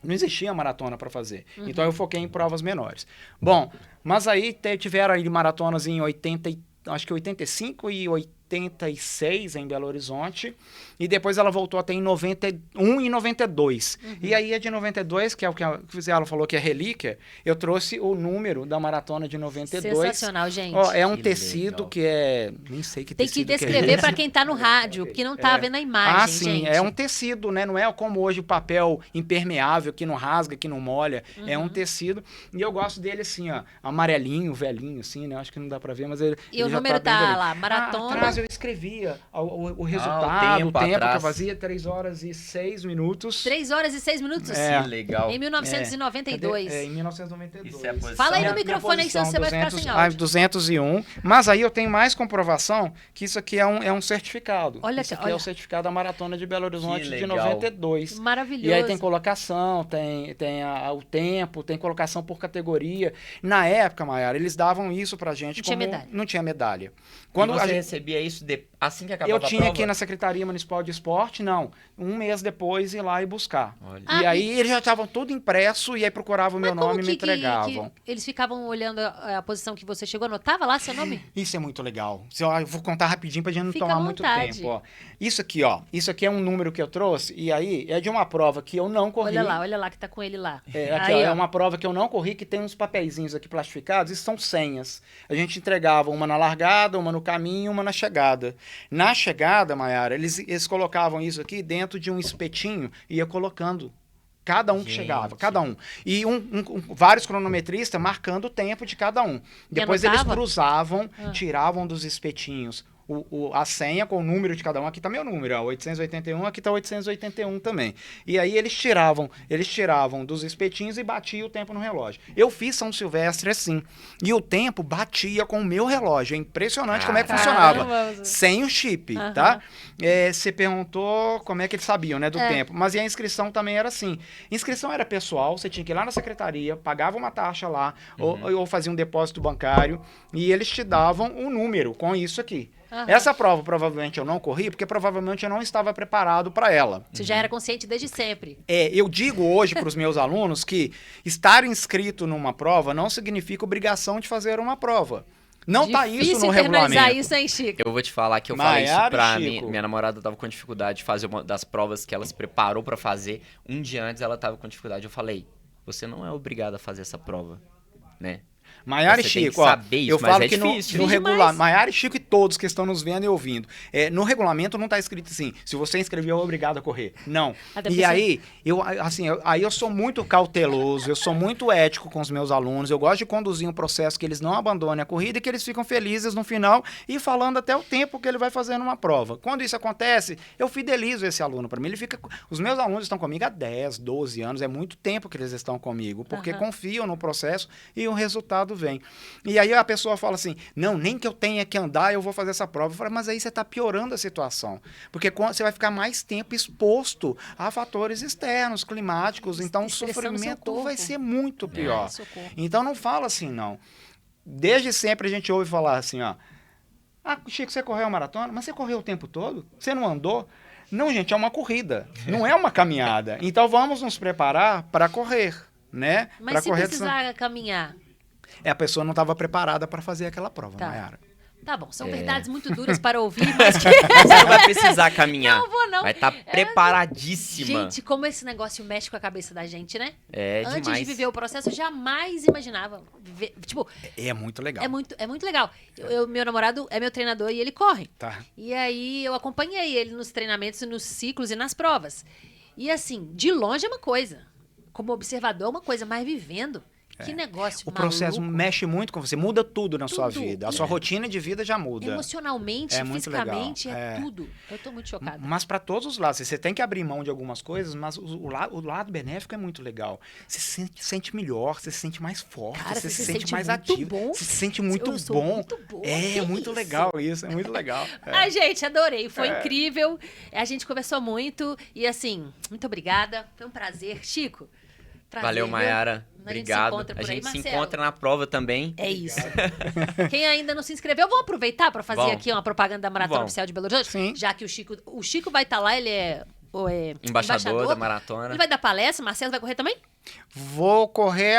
não existia maratona para fazer. Então eu foquei em provas menores. Bom, mas aí tiveram aí maratonas em 85 e 86 em Belo Horizonte, e depois ela voltou até em 91 e 92. E aí a de 92, que é o que ela falou que é relíquia, eu trouxe o número da maratona de 92. Sensacional, gente. É um tecido que é... Nem sei que tecido tem que descrever para quem tá no rádio, porque não tá vendo a imagem, sim, gente. É um tecido, né? Não é como hoje o papel impermeável, que não rasga, que não molha. É um tecido. E eu gosto dele assim, ó, amarelinho, velhinho, assim, né? Acho que não dá para ver, mas ele E o já número tá lá, maratona... Atrás eu escrevia o resultado, o tempo que eu fazia, 3 horas e 6 minutos. 3 horas e 6 minutos? Que legal. Em 1992. Em 1992. Isso é a posição. Fala aí no microfone aí, senão você vai ficar sem áudio. 201. Mas aí eu tenho mais comprovação que isso aqui é um certificado. Isso aqui é o certificado da Maratona de Belo Horizonte de 92. Maravilhoso. E aí tem colocação, tem o tempo, tem colocação por categoria. Na época, Maiara, eles davam isso pra gente. Não tinha medalha. Quando você recebia isso assim que acabava a prova? Eu tinha aqui na Secretaria Municipal de Esporte, um mês depois ir lá e buscar. Olha. E aí eles já estavam tudo impresso e aí procuravam o meu nome e me entregavam. Eles ficavam olhando a posição que você chegou, anotava lá seu nome? Isso é muito legal. Eu vou contar rapidinho pra gente não tomar muito tempo. Ó. Isso aqui é um número que eu trouxe e aí é de uma prova que eu não corri. Olha lá que tá com ele lá. É uma prova que eu não corri, que tem uns papeizinhos aqui plastificados e são senhas. A gente entregava uma na largada, uma no caminho, uma na chegada. Na chegada, Maiara, eles colocavam isso aqui dentro de um espetinho e ia colocando cada um que chegava, cada um. E vários cronometristas marcando o tempo de cada um. Depois eles cruzavam, tiravam dos espetinhos a senha com o número de cada um. Aqui tá meu número, 881, aqui tá 881 também. E aí eles tiravam dos espetinhos e batiam o tempo no relógio. Eu fiz São Silvestre assim. E o tempo batia com o meu relógio. É impressionante como é que funcionava. Sem o chip, tá? Você perguntou como é que eles sabiam, né, do tempo. Mas e a inscrição também era assim. Inscrição era pessoal, você tinha que ir lá na secretaria, pagava uma taxa lá, ou fazia um depósito bancário, e eles te davam um número com isso aqui. Essa prova provavelmente eu não corri, porque provavelmente eu não estava preparado para ela. Você já era consciente desde sempre. Eu digo hoje para os meus alunos que estar inscrito numa prova não significa obrigação de fazer uma prova. Não tá isso no regulamento. Isso, hein, Chico? Eu vou te falar que eu falei isso pra minha namorada, tava com dificuldade de fazer uma das provas que ela se preparou para fazer. Um dia antes ela tava com dificuldade. Eu falei, você não é obrigado a fazer essa prova, né? Maiara e Chico, eu falo que no regulamento, Maiara e Chico e todos que estão nos vendo e ouvindo, no regulamento não está escrito assim, se você inscreveu é obrigado a correr. Não. E aí, eu sou muito cauteloso, eu sou muito ético com os meus alunos, eu gosto de conduzir um processo que eles não abandonem a corrida e que eles ficam felizes no final e falando até o tempo que ele vai fazer numa prova. Quando isso acontece, eu fidelizo esse aluno para mim. Os meus alunos estão comigo há 10, 12 anos, é muito tempo que eles estão comigo, porque confiam no processo e o resultado vem. E aí a pessoa fala assim, não, nem que eu tenha que andar, eu vou fazer essa prova. Eu falo, mas aí você está piorando a situação, porque você vai ficar mais tempo exposto a fatores externos, climáticos, então o sofrimento vai ser muito pior. Então não fala assim, não. Desde sempre a gente ouve falar assim, Chico, você correu a maratona? Mas você correu o tempo todo? Você não andou? Não, gente, é uma corrida, não é uma caminhada. Então vamos nos preparar para correr, né? Mas se precisar caminhar... A pessoa não estava preparada para fazer aquela prova, Maiara. Tá bom, são verdades muito duras para ouvir, mas que... Você não vai precisar caminhar. Não vou, não. Vai estar preparadíssima. Gente, como esse negócio mexe com a cabeça da gente, né? Antes demais. de viver o processo, eu jamais imaginava. Tipo, É muito legal. é muito legal. Meu namorado é meu treinador e ele corre. Tá. E aí eu acompanhei ele nos treinamentos, nos ciclos e nas provas. E assim, de longe é uma coisa. Como observador é uma coisa, mas vivendo... Que negócio O processo maluco. mexe muito com você, muda tudo na sua Tudo. vida. A sua rotina de vida já muda. Emocionalmente, É muito fisicamente, legal. é tudo. Eu tô muito chocada. Mas para todos os lados. Você tem que abrir mão de algumas coisas, mas o lado benéfico é muito legal. Você se sente melhor, você se sente mais forte, Cara, você se sente sente mais muito ativo. bom. Você se sente muito Eu sou bom. muito boa, É que muito isso? legal isso, é muito legal. Ai, gente, adorei. Foi incrível. A gente conversou muito. E assim, muito obrigada. Foi um prazer. Chico, prazer. Valeu, viu? Maiara. Obrigado. A gente se se Marcelo. encontra na prova também. É isso. Quem ainda não se inscreveu, vamos aproveitar para fazer Vamos. aqui uma propaganda da Maratona Vamos. Oficial de Belo Horizonte? Sim. Já que o Chico vai estar lá, ele é Embaixador da maratona. Ele vai dar palestra, Marcelo vai correr também? Vou correr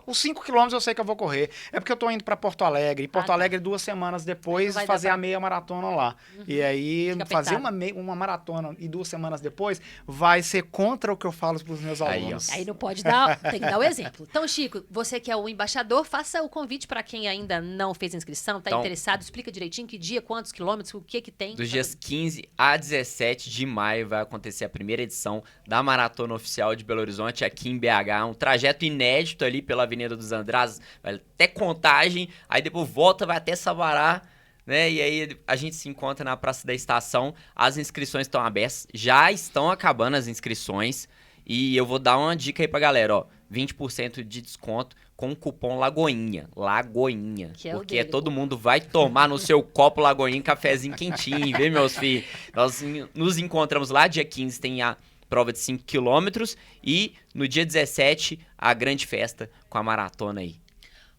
os 5 quilômetros, eu sei que eu vou correr. É porque eu tô indo para Porto Alegre. E Porto tá. Alegre 2 semanas depois Vai dar fazer pra- a meia maratona lá. E aí Fica fazer apertado. uma maratona e 2 semanas depois vai ser contra o que eu falo para os meus Aí, ó. alunos. Aí não pode dar, tem que dar o exemplo. Então, Chico, você que é o embaixador, faça o convite para quem ainda não fez inscrição, tá Então- interessado, explica direitinho que dia, quantos quilômetros, o que tem. Dos dias 15 a 17 de maio vai acontecer a primeira edição da Maratona Oficial de Belo Horizonte aqui em BH. Um trajeto inédito ali pela Avenida dos Andradas, vai até Contagem, aí depois volta, vai até Sabará, né? E aí a gente se encontra na Praça da Estação. As inscrições estão abertas, já estão acabando as inscrições. E eu vou dar uma dica aí pra galera, ó. 20% de desconto com o cupom Lagoinha. Lagoinha. Que é o porque dele. todo mundo vai tomar no seu copo Lagoinha um cafezinho quentinho, vê, meus filhos? Nós nos encontramos lá, dia 15 tem a prova de 5 quilômetros e no dia 17 a grande festa com a maratona aí.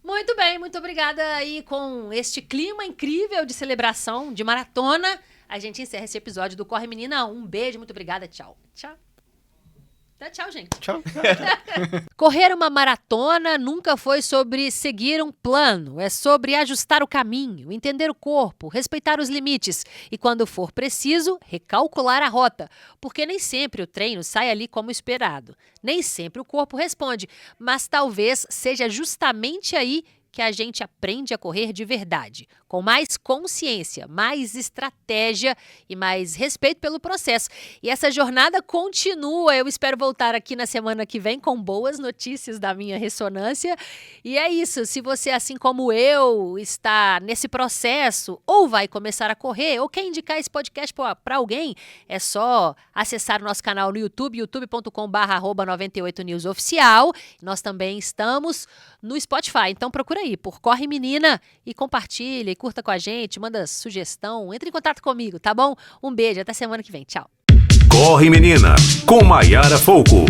Muito bem, muito obrigada aí com este clima incrível de celebração, de maratona. A gente encerra esse episódio do Corre Menina. Um beijo, muito obrigada, tchau. Tchau. Dá tchau, gente. Tchau. Correr uma maratona nunca foi sobre seguir um plano, é sobre ajustar o caminho, entender o corpo, respeitar os limites e, quando for preciso, recalcular a rota, porque nem sempre o treino sai ali como esperado. Nem sempre o corpo responde, mas talvez seja justamente aí que a gente aprende a correr de verdade, com mais consciência, mais estratégia e mais respeito pelo processo. E essa jornada continua. Eu espero voltar aqui na semana que vem com boas notícias da minha ressonância. E é isso. Se você, assim como eu, está nesse processo ou vai começar a correr ou quer indicar esse podcast para alguém, é só acessar o nosso canal no YouTube, youtube.com/98news oficial. Nós também estamos no Spotify. Então procura aí por Corre Menina e compartilha e curta com a gente, manda sugestão, entre em contato comigo, tá bom? Um beijo, até semana que vem. Tchau. Corre Menina, com Maiara Folco.